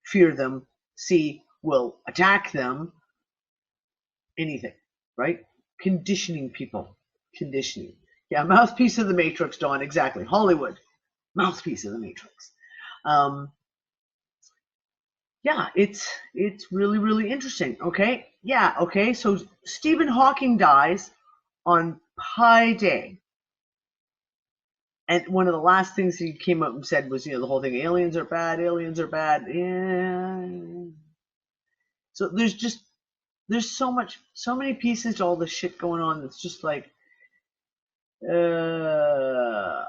fear them, C, will attack them, anything, right? Conditioning people. Conditioning. Yeah, mouthpiece of the Matrix, Dawn, exactly. Hollywood, mouthpiece of the Matrix. Yeah, it's really, really interesting, okay? Yeah, okay, so Stephen Hawking dies on Pi Day. And one of the last things he came up and said was, the whole thing, aliens are bad. Yeah. So there's so many pieces to all this shit going on that's just like, I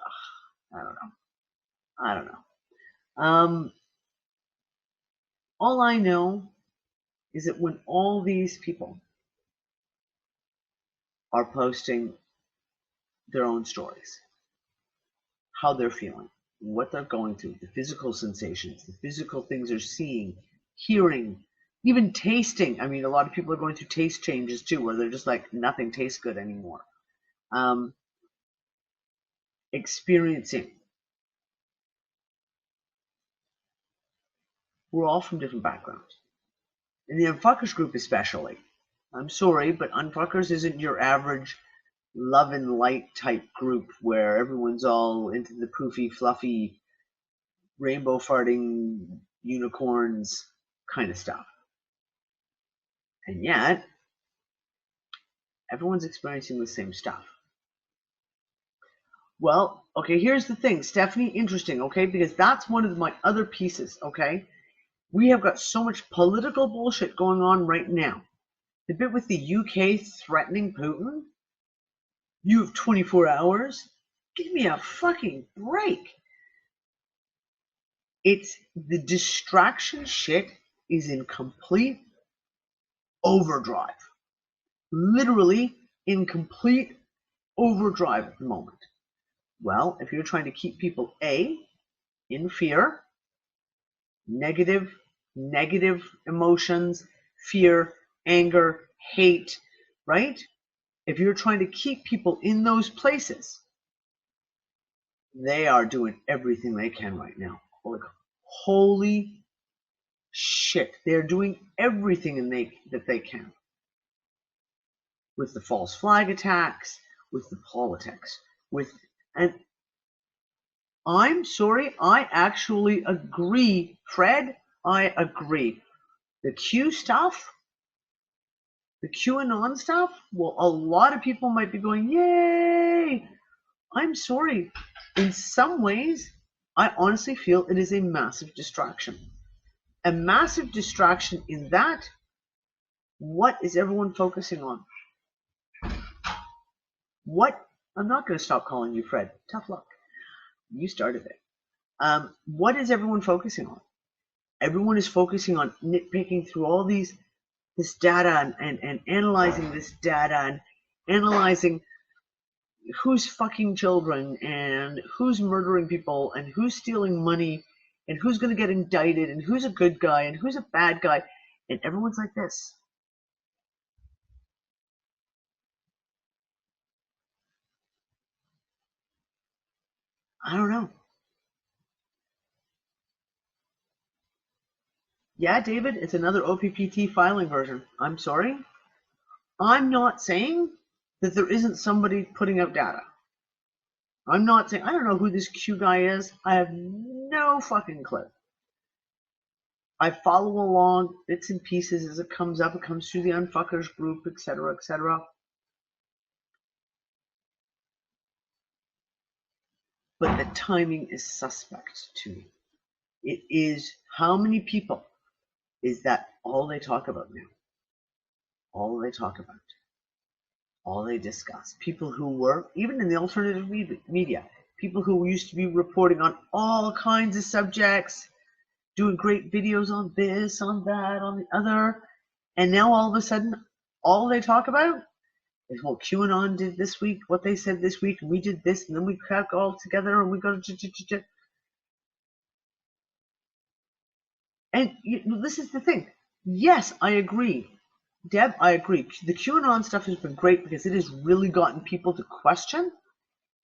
don't know. All I know is that when all these people are posting their own stories, how they're feeling, what they're going through, the physical sensations, the physical things they're seeing, hearing, even tasting. I mean, a lot of people are going through taste changes too, where they're just like, nothing tastes good anymore. Experiencing. We're all from different backgrounds. In the Unfuckers group especially, I'm sorry, but Unfuckers isn't your average love and light type group where everyone's all into the poofy, fluffy, rainbow farting unicorns kind of stuff. And yet, everyone's experiencing the same stuff. Well, okay, here's the thing, Stephanie, interesting, okay, because that's one of my other pieces, okay? We have got so much political bullshit going on right now. The bit with the UK threatening Putin, you have 24 hours? Give me a fucking break. It's the distraction shit is in complete overdrive. Literally in complete overdrive at the moment. Well, if you're trying to keep people A, in fear, negative emotions, fear, anger, hate, right? If you're trying to keep people in those places, they are doing everything they can right now. Holy shit. They're doing everything that they can. With the false flag attacks, with the politics, and I'm sorry, I actually agree, Fred, I agree. The Q stuff, the QAnon stuff, well, a lot of people might be going, yay! I'm sorry. In some ways, I honestly feel it is a massive distraction. A massive distraction in that, what is everyone focusing on? I'm not going to stop calling you Fred. Tough luck. You started it. What is everyone focusing on? Everyone is focusing on nitpicking through all this data and analyzing this data and analyzing who's fucking children and who's murdering people and who's stealing money and who's going to get indicted and who's a good guy and who's a bad guy. And everyone's like this. I don't know. Yeah, David, it's another OPPT filing version. I'm sorry. I'm not saying that there isn't somebody putting out data. I'm not saying, I don't know who this Q guy is. I have no fucking clue. I follow along bits and pieces as it comes up. It comes through the Unfuckers group, etc., etc. But the timing is suspect to me. It is how many people is that all they talk about now? All they talk about. All they discuss. People who were, even in the alternative media, people who used to be reporting on all kinds of subjects, doing great videos on this, on that, on the other, and now all of a sudden, all they talk about is what QAnon did this week, what they said this week, and we did this, and then we got all together, and we got to... And this is the thing. Yes, I agree. Deb, I agree. The QAnon stuff has been great because it has really gotten people to question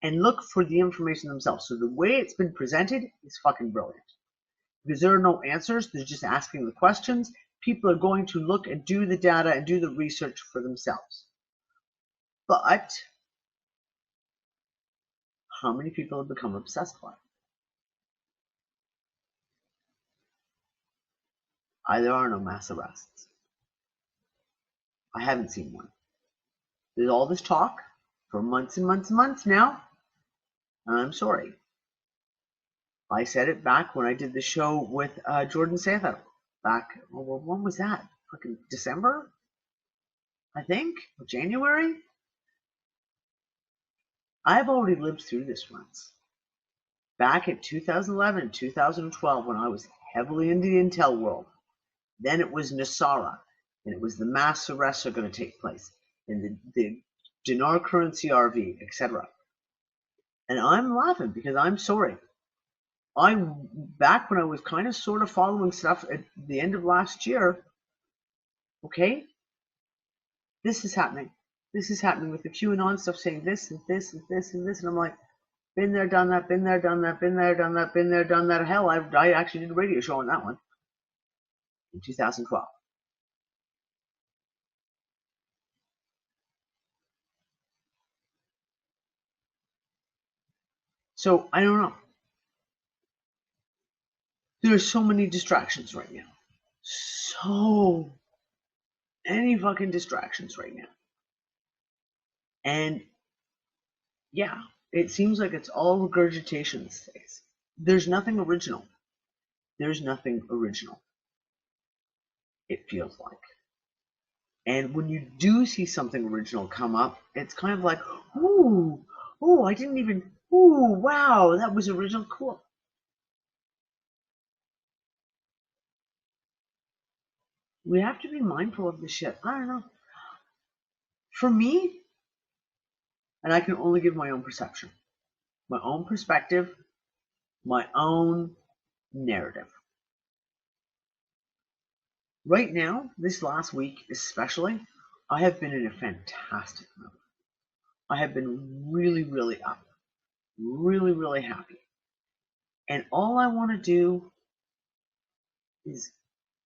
and look for the information themselves. So the way it's been presented is fucking brilliant. Because there are no answers, they're just asking the questions. People are going to look and do the data and do the research for themselves. But how many people have become obsessed by it? There are no mass arrests. I haven't seen one. There's all this talk for months and months and months now. And I'm sorry. I said it back when I did the show with Jordan Sather. Back, well, when was that? Fucking December? I think? Or January? I've already lived through this once. Back in 2011, 2012, when I was heavily into the intel world, then it was Nasara, and it was the mass arrests are going to take place, and the dinar currency RV, etc. And I'm laughing because I'm sorry. Back when I was kind of sort of following stuff at the end of last year, okay, this is happening. This is happening with the QAnon stuff saying this and this and this and this, and I'm like, been there, done that, been there, done that, been there, done that, been there, done that. Hell, I actually did a radio show on that one in 2012. So I don't know. There are so many distractions right now. So many fucking distractions right now. And yeah, it seems like it's all regurgitation these days. There's nothing original. There's nothing original. It feels like. And when you do see something original come up, it's kind of like, ooh, I didn't even, ooh, wow, that was original, cool. We have to be mindful of this shit. I don't know. For me, and I can only give my own perception, my own perspective, my own narrative. Right now, this last week especially, I have been in a fantastic mood. I have been really, really up, really, really happy. And all I want to do is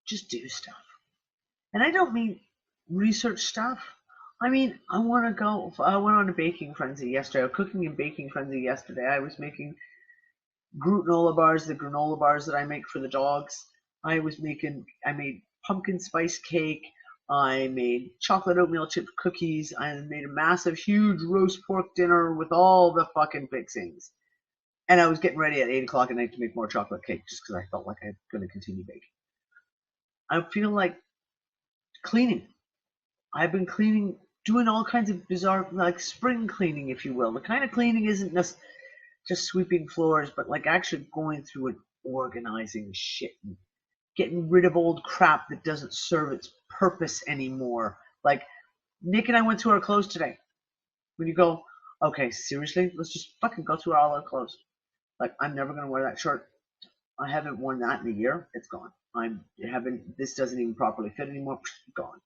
just do stuff. And I don't mean research stuff. I mean, I want to go. I went on a baking frenzy yesterday, a cooking and baking frenzy yesterday. I was making granola bars, the granola bars that I make for the dogs. I made pumpkin spice cake. I made chocolate oatmeal chip cookies. I made a massive, huge roast pork dinner with all the fucking fixings. And I was getting ready at 8 o'clock at night to make more chocolate cake just because I felt like I was going to continue baking. I feel like cleaning. I've been cleaning, doing all kinds of bizarre, like spring cleaning, if you will. The kind of cleaning isn't just sweeping floors, but like actually going through and organizing shit and getting rid of old crap that doesn't serve its purpose anymore. Like Nick and I went through our clothes today. When you go, okay, seriously, let's just fucking go through all our clothes. Like, I'm never gonna wear that shirt. I haven't worn that in a year. It's gone. This doesn't even properly fit anymore. Gone.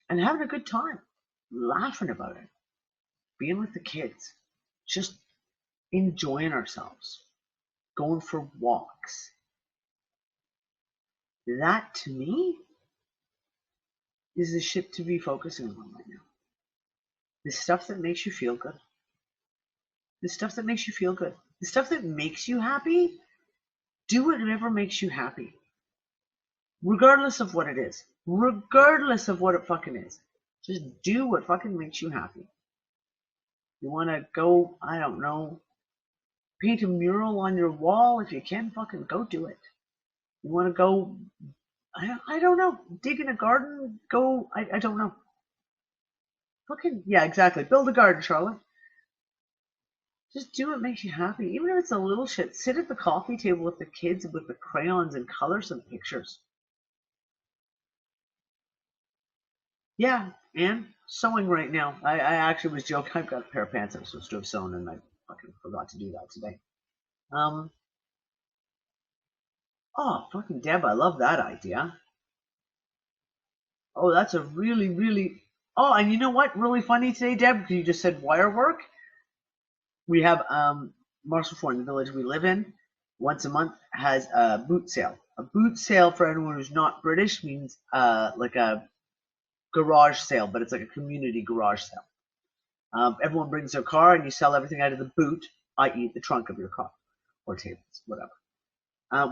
And having a good time, laughing about it, being with the kids, just enjoying ourselves, going for walks. That to me is the shit to be focusing on right now. The stuff that makes you feel good. The stuff that makes you feel good. The stuff that makes you happy. Do whatever makes you happy. Regardless of what it is. Regardless of what it fucking is. Just do what fucking makes you happy. You want to go, I don't know, paint a mural on your wall? If you can, fucking go do it. You want to go, I don't know, dig in a garden? Go, I don't know. Fucking, yeah, exactly. Build a garden, Charlotte. Just do what makes you happy. Even if it's a little shit, sit at the coffee table with the kids with the crayons and color some pictures. Yeah, and sewing right now. I actually was joking. I've got a pair of pants I'm supposed to have sewn, and I fucking forgot to do that today. Oh, fucking Deb, I love that idea. Oh, that's a really, really... Oh, and you know what? Really funny today, Deb, because you just said wire work. We have Marshall Ford, in the village we live in, once a month has a boot sale. A boot sale, for anyone who's not British, means like a garage sale, but it's like a community garage sale. Everyone brings their car and you sell everything out of the boot, i.e. the trunk of your car, or tables, whatever.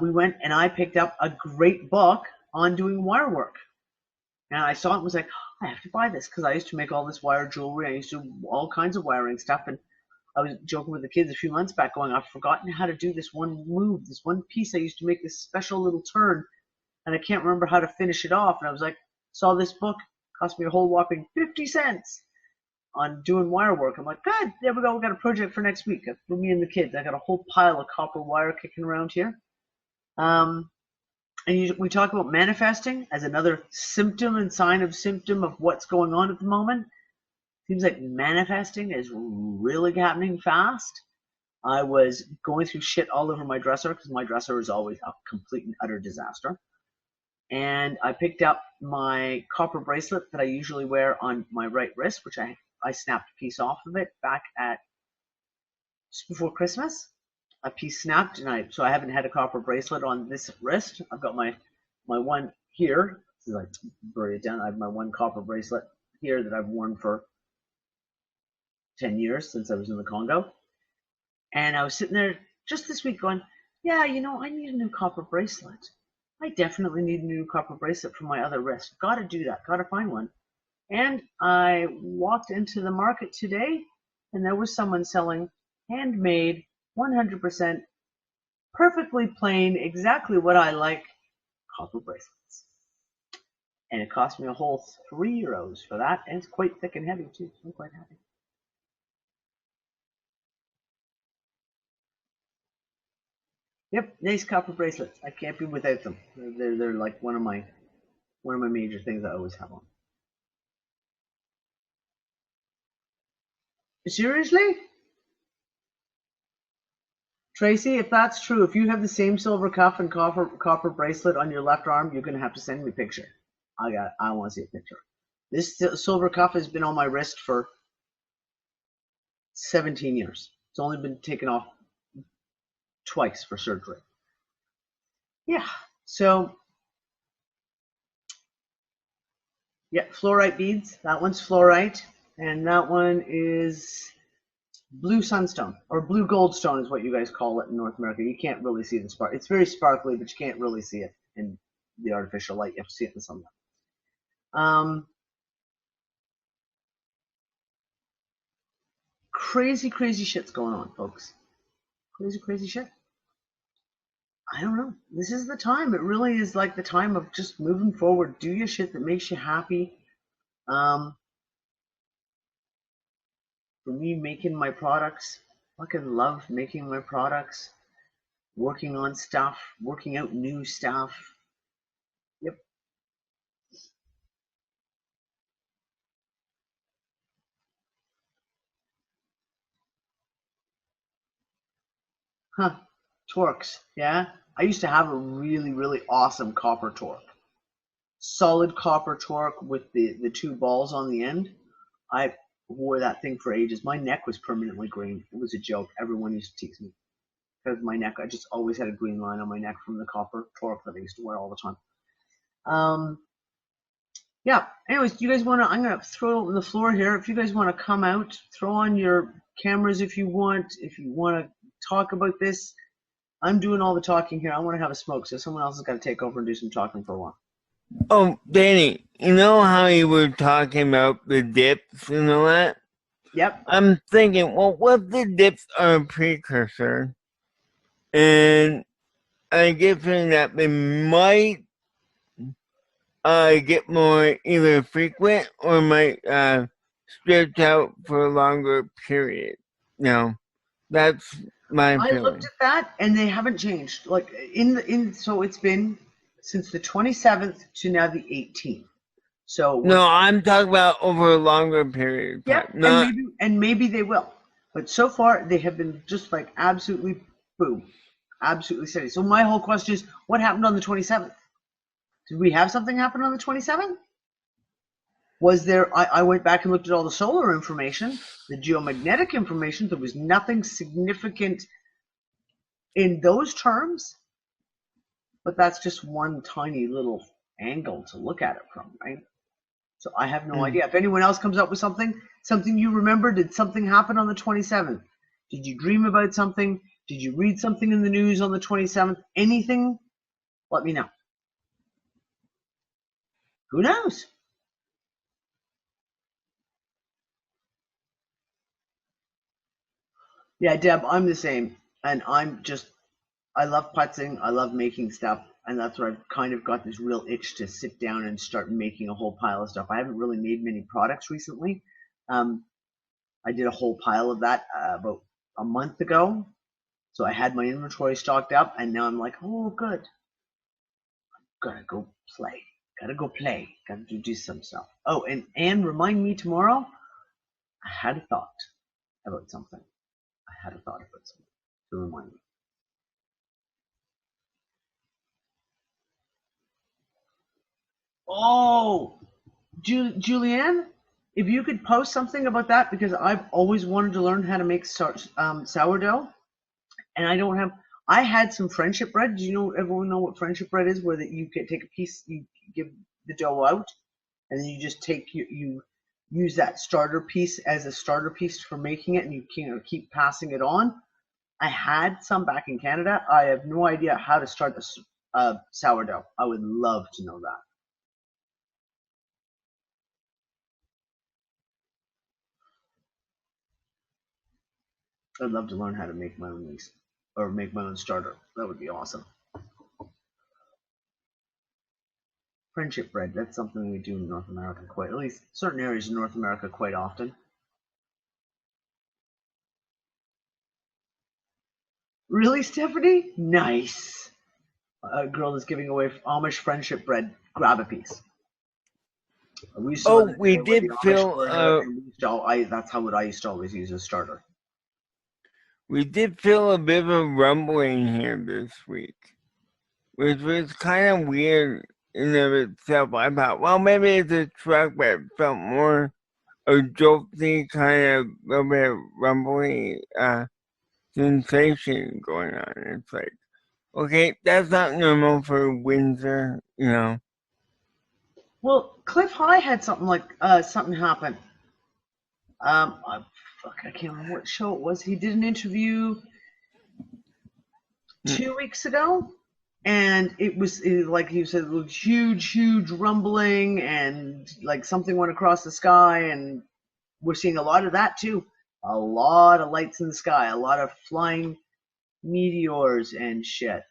We went and I picked up a great book on doing wire work. And I saw it and was like, oh, I have to buy this because I used to make all this wire jewelry. I used to do all kinds of wiring stuff. And I was joking with the kids a few months back going, I've forgotten how to do this one move, this one piece. I used to make this special little turn and I can't remember how to finish it off. And I was like, saw this book, cost me a whole whopping 50 cents on doing wire work. I'm like, good, there we go. We got a project for next week for me and the kids. I got a whole pile of copper wire kicking around here. And we talk about manifesting as another symptom and sign of symptom of what's going on at the moment. Seems like manifesting is really happening fast. I was going through shit all over my dresser because my dresser is always a complete and utter disaster. And I picked up my copper bracelet that I usually wear on my right wrist, which I snapped a piece off of it back at just before Christmas. A piece snapped, and so I haven't had a copper bracelet on this wrist. I've got my one here. So I bury it down. I have my one copper bracelet here that I've worn for 10 years since I was in the Congo. And I was sitting there just this week going, yeah, you know, I need a new copper bracelet. I definitely need a new copper bracelet for my other wrist. Got to do that. Got to find one. And I walked into the market today, and there was someone selling handmade, 100% perfectly plain, exactly what I like, copper bracelets. And it cost me a whole €3 for that, and it's quite thick and heavy too. I'm quite happy. Yep, nice copper bracelets. I can't be without them. They're like one of my major things I always have on. Seriously? Tracy, if that's true, if you have the same silver cuff and copper bracelet on your left arm, you're gonna have to send me a picture. I want to see a picture. This silver cuff has been on my wrist for 17 years. It's only been taken off twice for surgery. Yeah. So yeah, fluorite beads. That one's fluorite, and that one is blue sunstone, or blue goldstone is what you guys call it in North America. You can't really see the spark. It's very sparkly, but you can't really see it in the artificial light. You have to see it in the sunlight. Crazy shit's going on, folks. Crazy shit. I don't know. This is the time. It really is like the time of just moving forward. Do your shit that makes you happy. For me, making my products, fucking love making my products, working on stuff, working out new stuff. Yep. Huh. Torques. Yeah. I used to have a really awesome copper torque. Solid copper torque with the two balls on the end. I wore that thing for ages. My neck was permanently green. It was a joke. Everyone used to tease me because my neck, I just always had a green line on my neck from the copper torque that I used to wear all the time. Yeah. Anyways, do you guys want to? I'm gonna throw it on the floor here. If you guys want to come out, throw on your cameras if you want. If you want to talk about this, I'm doing all the talking here. I want to have a smoke, so someone else has got to take over and do some talking for a while. Oh, Danny, you know how you were talking about the dips and all that? Yep. I'm thinking, well, what if the dips are a precursor? And I get feeling that they might get more either frequent or might stretch out for a longer period. No, that's my feeling. I looked at that and they haven't changed. Like so it's been since the 27th to now the 18th. So no, I'm talking about over a longer period of time. Yeah, and maybe they will. But so far they have been just like absolutely boom. Absolutely steady. So my whole question is, what happened on the 27th? Did we have something happen on the 27th? Was there, I went back and looked at all the solar information, the geomagnetic information. There was nothing significant in those terms, but that's just one tiny little angle to look at it from, right? So I have no idea. If anyone else comes up with something you remember, did something happen on the 27th? Did you dream about something? Did you read something in the news on the 27th? Anything? Let me know. Who knows? Yeah, Deb, I'm the same. And I love putzing. I love making stuff. And that's where I've kind of got this real itch to sit down and start making a whole pile of stuff. I haven't really made many products recently. I did a whole pile of that about a month ago. So I had my inventory stocked up, and now I'm like, oh, good. Gotta go play. Gotta do some stuff. Oh, and remind me tomorrow, I had a thought about something. To remind me. Oh, Julianne, if you could post something about that, because I've always wanted to learn how to make sourdough, and I don't have. I had some friendship bread. Do you know? Everyone know what friendship bread is? Where that you can take a piece, you give the dough out, and then you just take you use that starter piece as a starter piece for making it, and you can keep passing it on. I had some back in Canada. I have no idea how to start a sourdough. I would love to know that. I'd love to learn how to make my own yeast or make my own starter. That would be awesome. Friendship bread, that's something we do in North America at least certain areas in North America quite often. Really, Stephanie? Nice. A girl is giving away Amish friendship bread. Grab a piece. We did feel. that's how I used to always use a starter. we did feel a bit of a rumbling here this week, which was kind of weird in and of itself. I thought, well, maybe it's a truck, but it felt more a jolty kind of little bit of rumbling sensation going on. It's like, okay, that's not normal for Windsor, you know. Well, Cliff High had something like something happen. I can't remember what show it was. He did an interview 2 weeks ago, and it was like he said, it was huge rumbling, and like something went across the sky, and we're seeing a lot of that too. A lot of lights in the sky, a lot of flying meteors and shit.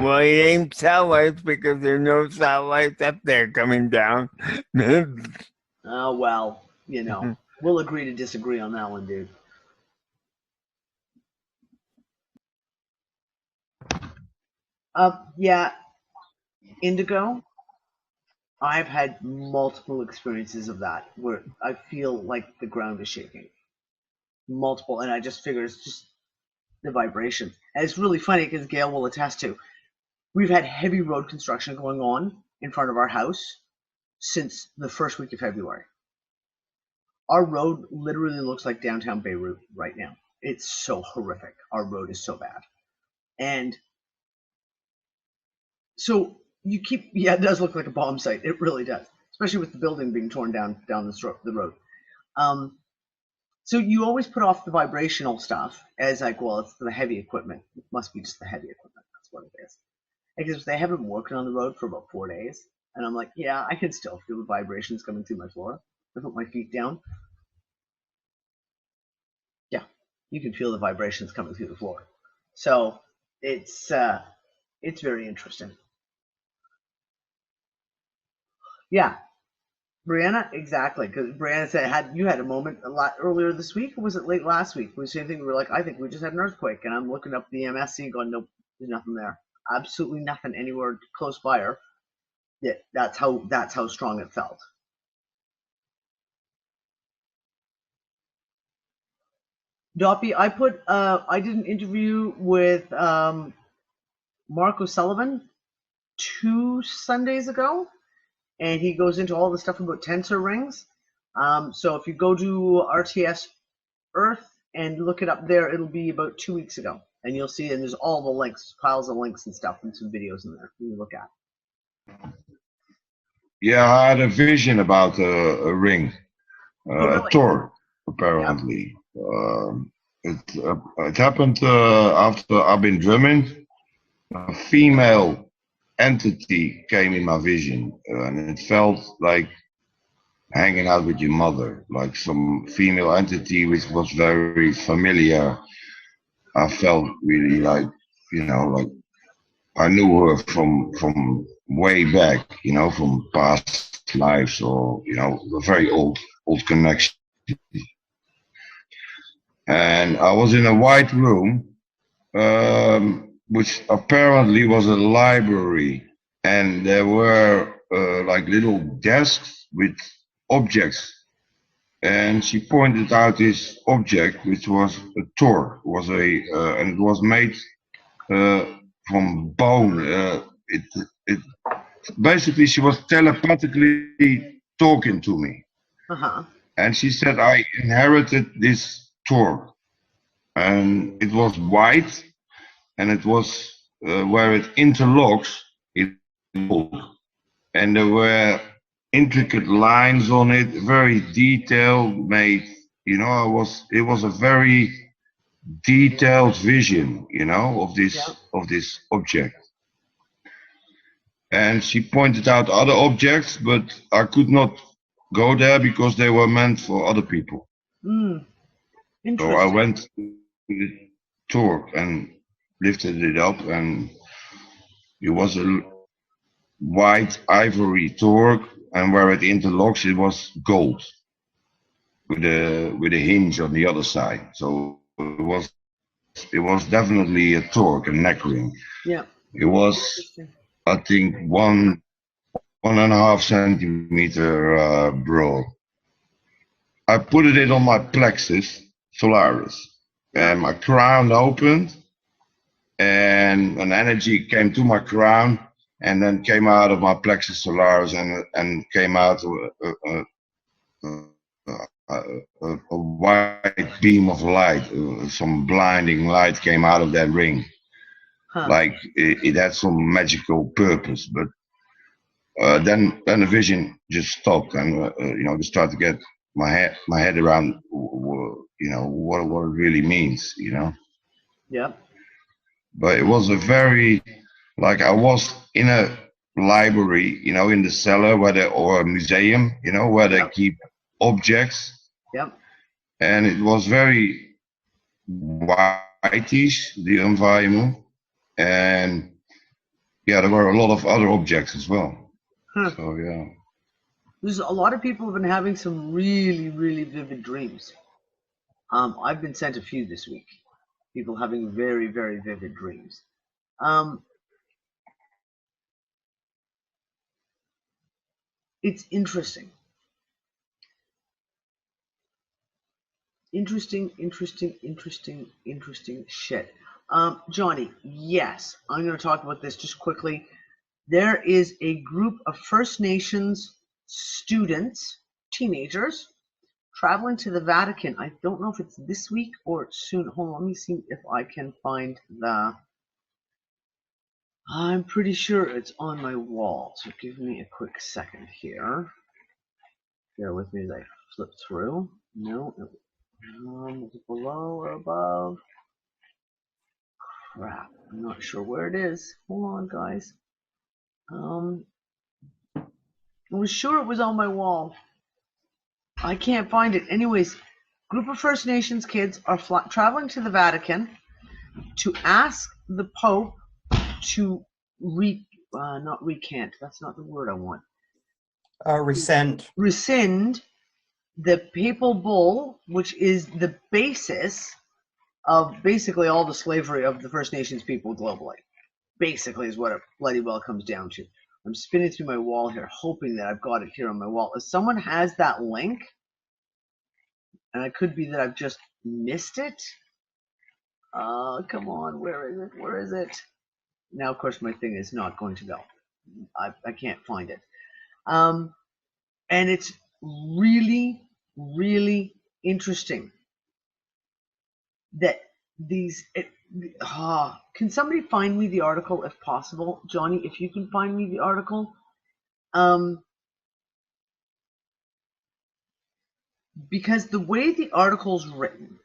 Well, it ain't satellites because there's no satellites up there coming down. Oh, well, you know, we'll agree to disagree on that one, dude. Yeah, Indigo. I've had multiple experiences of that where I feel like the ground is shaking. Multiple, and I just figure it's just the vibration. And it's really funny because Gail will attest to. We've had heavy road construction going on in front of our house since the first week of February. Our road literally looks like downtown Beirut right now. It's so horrific. Our road is so bad. And so you keep, yeah, it does look like a bomb site. It really does, especially with the building being torn down the road. So you always put off the vibrational stuff as like, well, it's the heavy equipment. It must be just the heavy equipment. That's what it is. Because they haven't been working on the road for about 4 days. And I'm like, yeah, I can still feel the vibrations coming through my floor. I put my feet down. Yeah, you can feel the vibrations coming through the floor. So it's very interesting. Yeah, Brianna, exactly. Because Brianna said, you had a moment a lot earlier this week, or was it late last week? It was the same thing. We were like, I think we just had an earthquake, and I'm looking up the MSC going, nope, there's nothing there. Absolutely nothing anywhere close by her. Yeah, that's how strong it felt. Doppy, I did an interview with Mark O'Sullivan 2 Sundays ago, and he goes into all the stuff about tensor rings. So if you go to RTS Earth and look it up there, it'll be about 2 weeks ago, and you'll see, and there's all the links, piles of links and stuff, and some videos in there you can look at. Yeah, I had a vision about a ring, really? a Tor, apparently. It happened after I've been drumming. A female entity came in my vision, and it felt like hanging out with your mother, like some female entity which was very familiar. I felt really like, like I knew her from way back, from past lives, or a very old connection. And I was in a white room, which apparently was a library, and there were like little desks with objects. And she pointed out this object, which was a Tor, and it was made from bone. It basically, she was telepathically talking to me. And she said I inherited this Tor, and it was white, and it was where it interlocks, and there were intricate lines on it, very detailed, made. It was a very detailed vision, of this object. And she pointed out other objects, but I could not go there because they were meant for other people. So I went to the Tor and lifted it up, and it was a white ivory Tor, and where it interlocks, it was gold with a hinge on the other side. So it was definitely a Tor, a neck ring. Yeah. It was, I think, 1.5 centimeter broad. I put it in on my plexus solaris, and my crown opened, and an energy came to my crown, and then came out of my plexus solaris, and came out a white beam of light. Some blinding light came out of that ring, like it had some magical purpose. But then the vision just stopped, and just started to get my head around, what it really means, Yeah. But it was a very, like, I was in a library, in the cellar or a museum, where they keep objects. Yep. And it was very whitish, the environment, and yeah, there were a lot of other objects as well. So yeah. There's a lot of people have been having some really, really vivid dreams. I've been sent a few this week. People having very, very vivid dreams. It's interesting. Interesting shit. Johnny, yes, I'm going to talk about this just quickly. There is a group of First Nations students, teenagers, traveling to the Vatican. I don't know if it's this week or soon. Hold on, let me see if I can find the... I'm pretty sure it's on my wall, so give me a quick second here. Bear with me as I flip through. No, is it below or above? Crap, I'm not sure where it is. Hold on, guys. I was sure it was on my wall. I can't find it. Anyways, group of First Nations kids are traveling to the Vatican to ask the Pope to not recant. That's not the word I want. Rescind the papal bull, which is the basis of basically all the slavery of the First Nations people globally. Basically is what it bloody well comes down to. I'm spinning through my wall here, hoping that I've got it here on my wall. If someone has that link, and it could be that I've just missed it. Come on, where is it? Where is it? Now, of course, my thing is not going to go. I can't find it. And it's really, really interesting that can somebody find me the article if possible? Johnny, if you can find me the article. Because the way the article's written,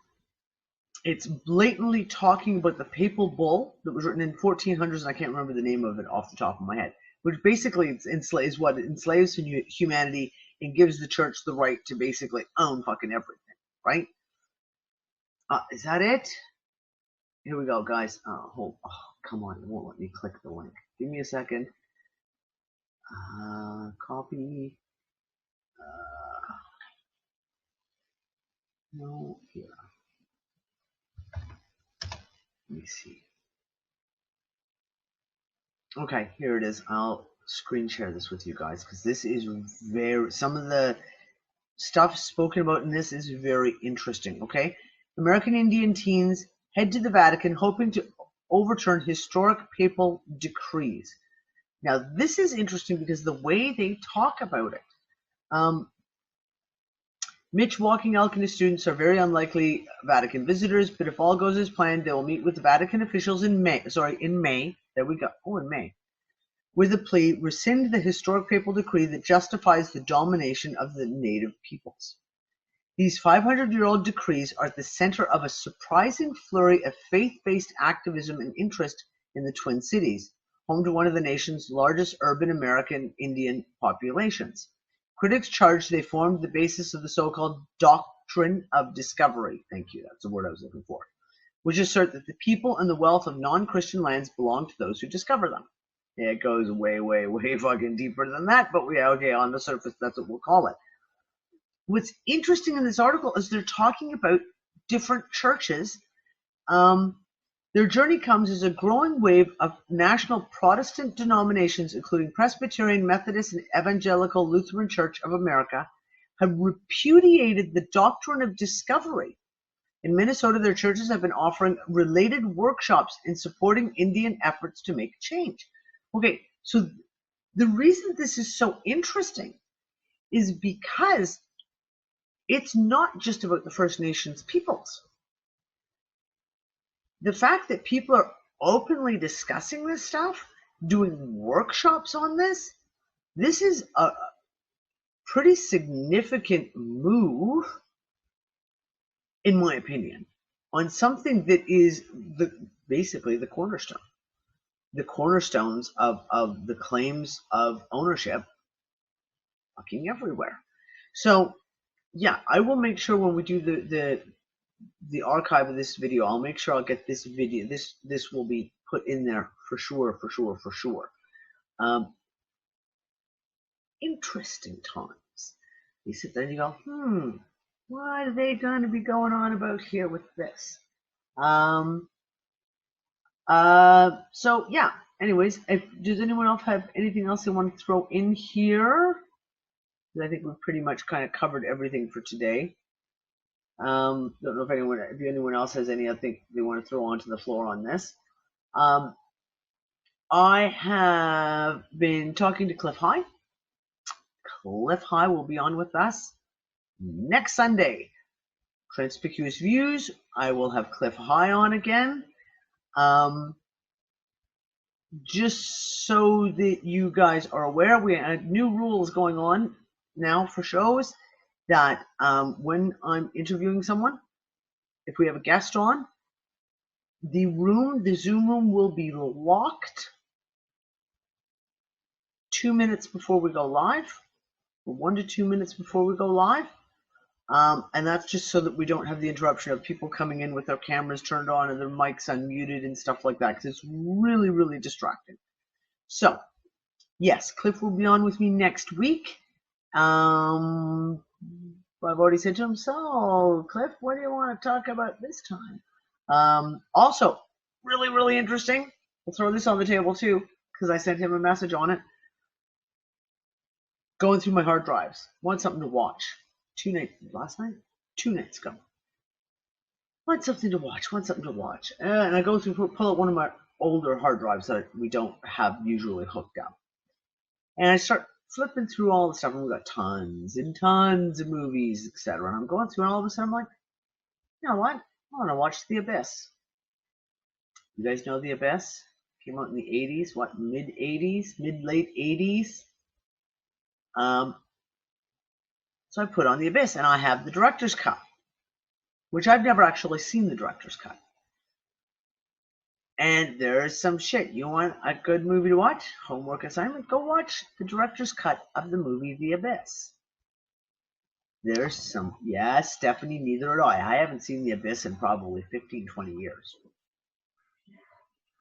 it's blatantly talking about the papal bull that was written in 1400s, and I can't remember the name of it off the top of my head, which basically enslaves humanity and gives the church the right to basically own fucking everything, right? Is that it? Here we go, guys. Come on, it won't let me click the link. Give me a second. Copy. No, here. Let me see. Okay, here it is. I'll screen share this with you guys because this is some of the stuff spoken about in this is very interesting. Okay, American Indian teens head to the Vatican hoping to overturn historic papal decrees. Now, this is interesting because the way they talk about it. Mitch Walking Elk and his students are very unlikely Vatican visitors, but if all goes as planned, they will meet with the Vatican officials in May. There we go. In May. With a plea, rescind the historic papal decree that justifies the domination of the native peoples. These 500-year-old decrees are at the center of a surprising flurry of faith-based activism and interest in the Twin Cities, home to one of the nation's largest urban American Indian populations. Critics charge they formed the basis of the so-called doctrine of discovery. Thank you, that's the word I was looking for. Which assert that the people and the wealth of non-Christian lands belong to those who discover them. Yeah, it goes way, way, way fucking deeper than that, but okay, on the surface, that's what we'll call it. What's interesting in this article is they're talking about different churches. Their journey comes as a growing wave of national Protestant denominations, including Presbyterian, Methodist, and Evangelical Lutheran Church of America, have repudiated the doctrine of discovery. In Minnesota, their churches have been offering related workshops in supporting Indian efforts to make change. Okay, so the reason this is so interesting is because it's not just about the First Nations peoples. The fact that people are openly discussing this stuff, doing workshops on this, this is a pretty significant move, in my opinion, on something that is basically the cornerstone. The cornerstones of the claims of ownership fucking everywhere. So yeah, I will make sure when we do the archive of this video, I'll make sure I'll get this video. This will be put in there for sure. Interesting times. You sit there and you go, what are they going to be going on about here with this? So yeah, anyways, does anyone else have anything else they want to throw in here? I think we've pretty much kind of covered everything for today. Don't know if anyone else has anything they want to throw onto the floor on this. I have been talking to Cliff High. Cliff High will be on with us next Sunday. Transpicuous Views, I will have Cliff High on again. Just so that you guys are aware, we have new rules going on now for shows that when I'm interviewing someone, if we have a guest on, the Zoom room will be locked 2 minutes before we go live, or 1 to 2 minutes before we go live. And that's just so that we don't have the interruption of people coming in with their cameras turned on and their mics unmuted and stuff like that, because it's really, really distracting. So, yes, Cliff will be on with me next week. I've already said to him, so, Cliff, what do you want to talk about this time? Also, really, really interesting. We'll throw this on the table, too, because I sent him a message on it. Going through my hard drives. Want something to watch. 2 nights ago. Want something to watch. And I go through, pull out one of my older hard drives that we don't have usually hooked up. And I start flipping through all the stuff, and we've got tons and tons of movies, etc. And I'm going through, and all of a sudden I'm like, you know what? I want to watch The Abyss. You guys know The Abyss? Came out in the 80s, mid-late 80s. So I put on The Abyss, and I have the director's cut, which I've never actually seen the director's cut. And there's some shit. You want a good movie to watch? Homework assignment? Go watch the director's cut of the movie The Abyss. There's some, yeah, Stephanie, neither did I. I haven't seen The Abyss in probably 15, 20 years.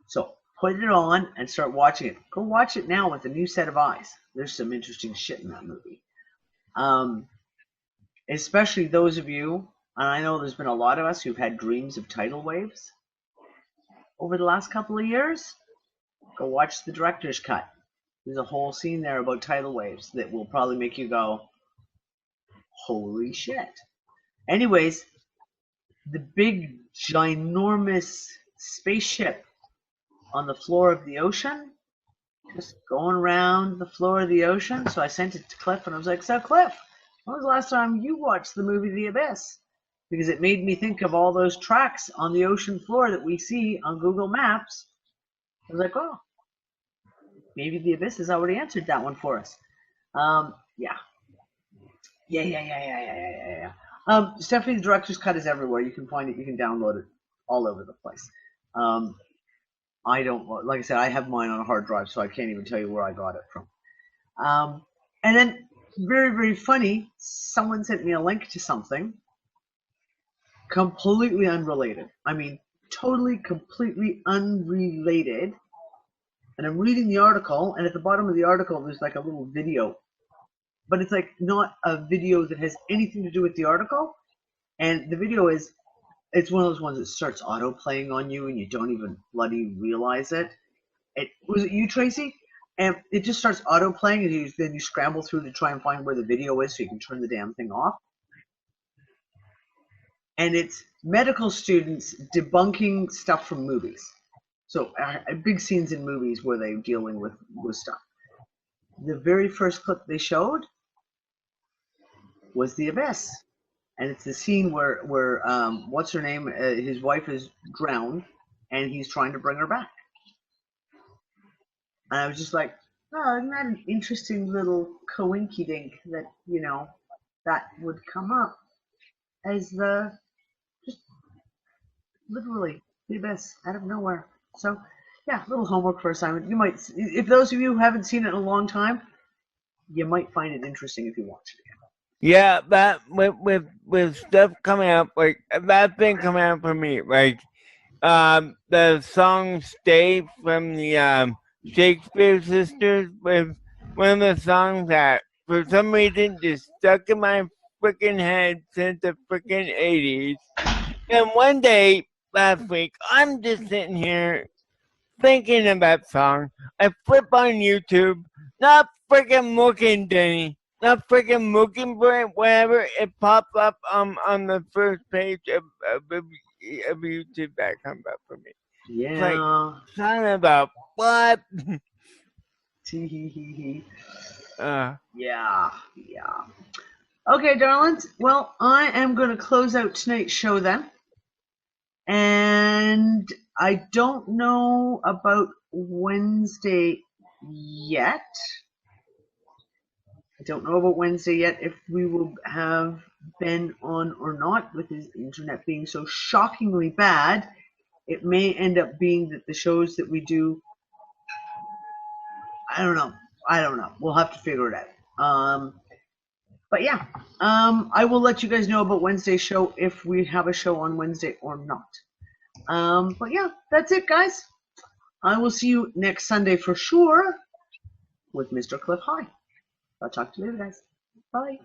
So put it on and start watching it. Go watch it now with a new set of eyes. There's some interesting shit in that movie. Especially those of you, and I know there's been a lot of us who've had dreams of tidal waves over the last couple of years. Go watch the director's cut. There's a whole scene there about tidal waves that will probably make you go, holy shit. Anyways, the big, ginormous spaceship on the floor of the ocean, just going around the floor of the ocean. So I sent it to Cliff, and I was like, so Cliff, when was the last time you watched the movie The Abyss? Because it made me think of all those tracks on the ocean floor that we see on Google Maps. I was like, oh, maybe The Abyss has already answered that one for us. Yeah. Stephanie, the director's cut is everywhere. You can find it. You can download it all over the place. I don't, like I said, I have mine on a hard drive, so I can't even tell you where I got it from. And then, very, very funny, someone sent me a link to something completely unrelated. I mean, totally, completely unrelated. And I'm reading the article, and at the bottom of the article, there's like a little video. But it's like not a video that has anything to do with the article. And the video is, it's one of those ones that starts auto-playing on you, and you don't even bloody realize it. Was it you, Tracy? and it just starts auto playing, and then you scramble through to try and find where the video is so you can turn the damn thing off. And it's medical students debunking stuff from movies. So big scenes in movies where they're dealing with stuff. The very first clip they showed was the abyss, and it's the scene where what's her name? His wife is drowned, and he's trying to bring her back. And I was just like, oh, isn't that an interesting little coinky-dink that that would come up as just literally the abyss out of nowhere. So yeah, little homework for assignment. You might, if those of you who haven't seen it in a long time, you might find it interesting if you watch it again. Yeah, that with stuff coming up, like that's been coming out for me. Like the song "Stay" from the Shakespeare Sisters was one of the songs that for some reason just stuck in my freaking head since the freaking 80s. And one day last week, I'm just sitting here thinking of that song. I flip on YouTube, not freaking looking, Denny. Not freaking looking for it, wherever it pops up on the first page of YouTube that comes up for me. Yeah. It's like, son of a what? Yeah. Okay, darlings. Well, I am going to close out tonight's show then. And I don't know about Wednesday yet. If we will have Ben on or not, with his internet being so shockingly bad. It may end up being that the shows that we do, I don't know. We'll have to figure it out. But yeah, I will let you guys know about Wednesday's show if we have a show on Wednesday or not. But yeah, that's it, guys. I will see you next Sunday for sure with Mr. Cliff High. I'll talk to you later, guys. Bye.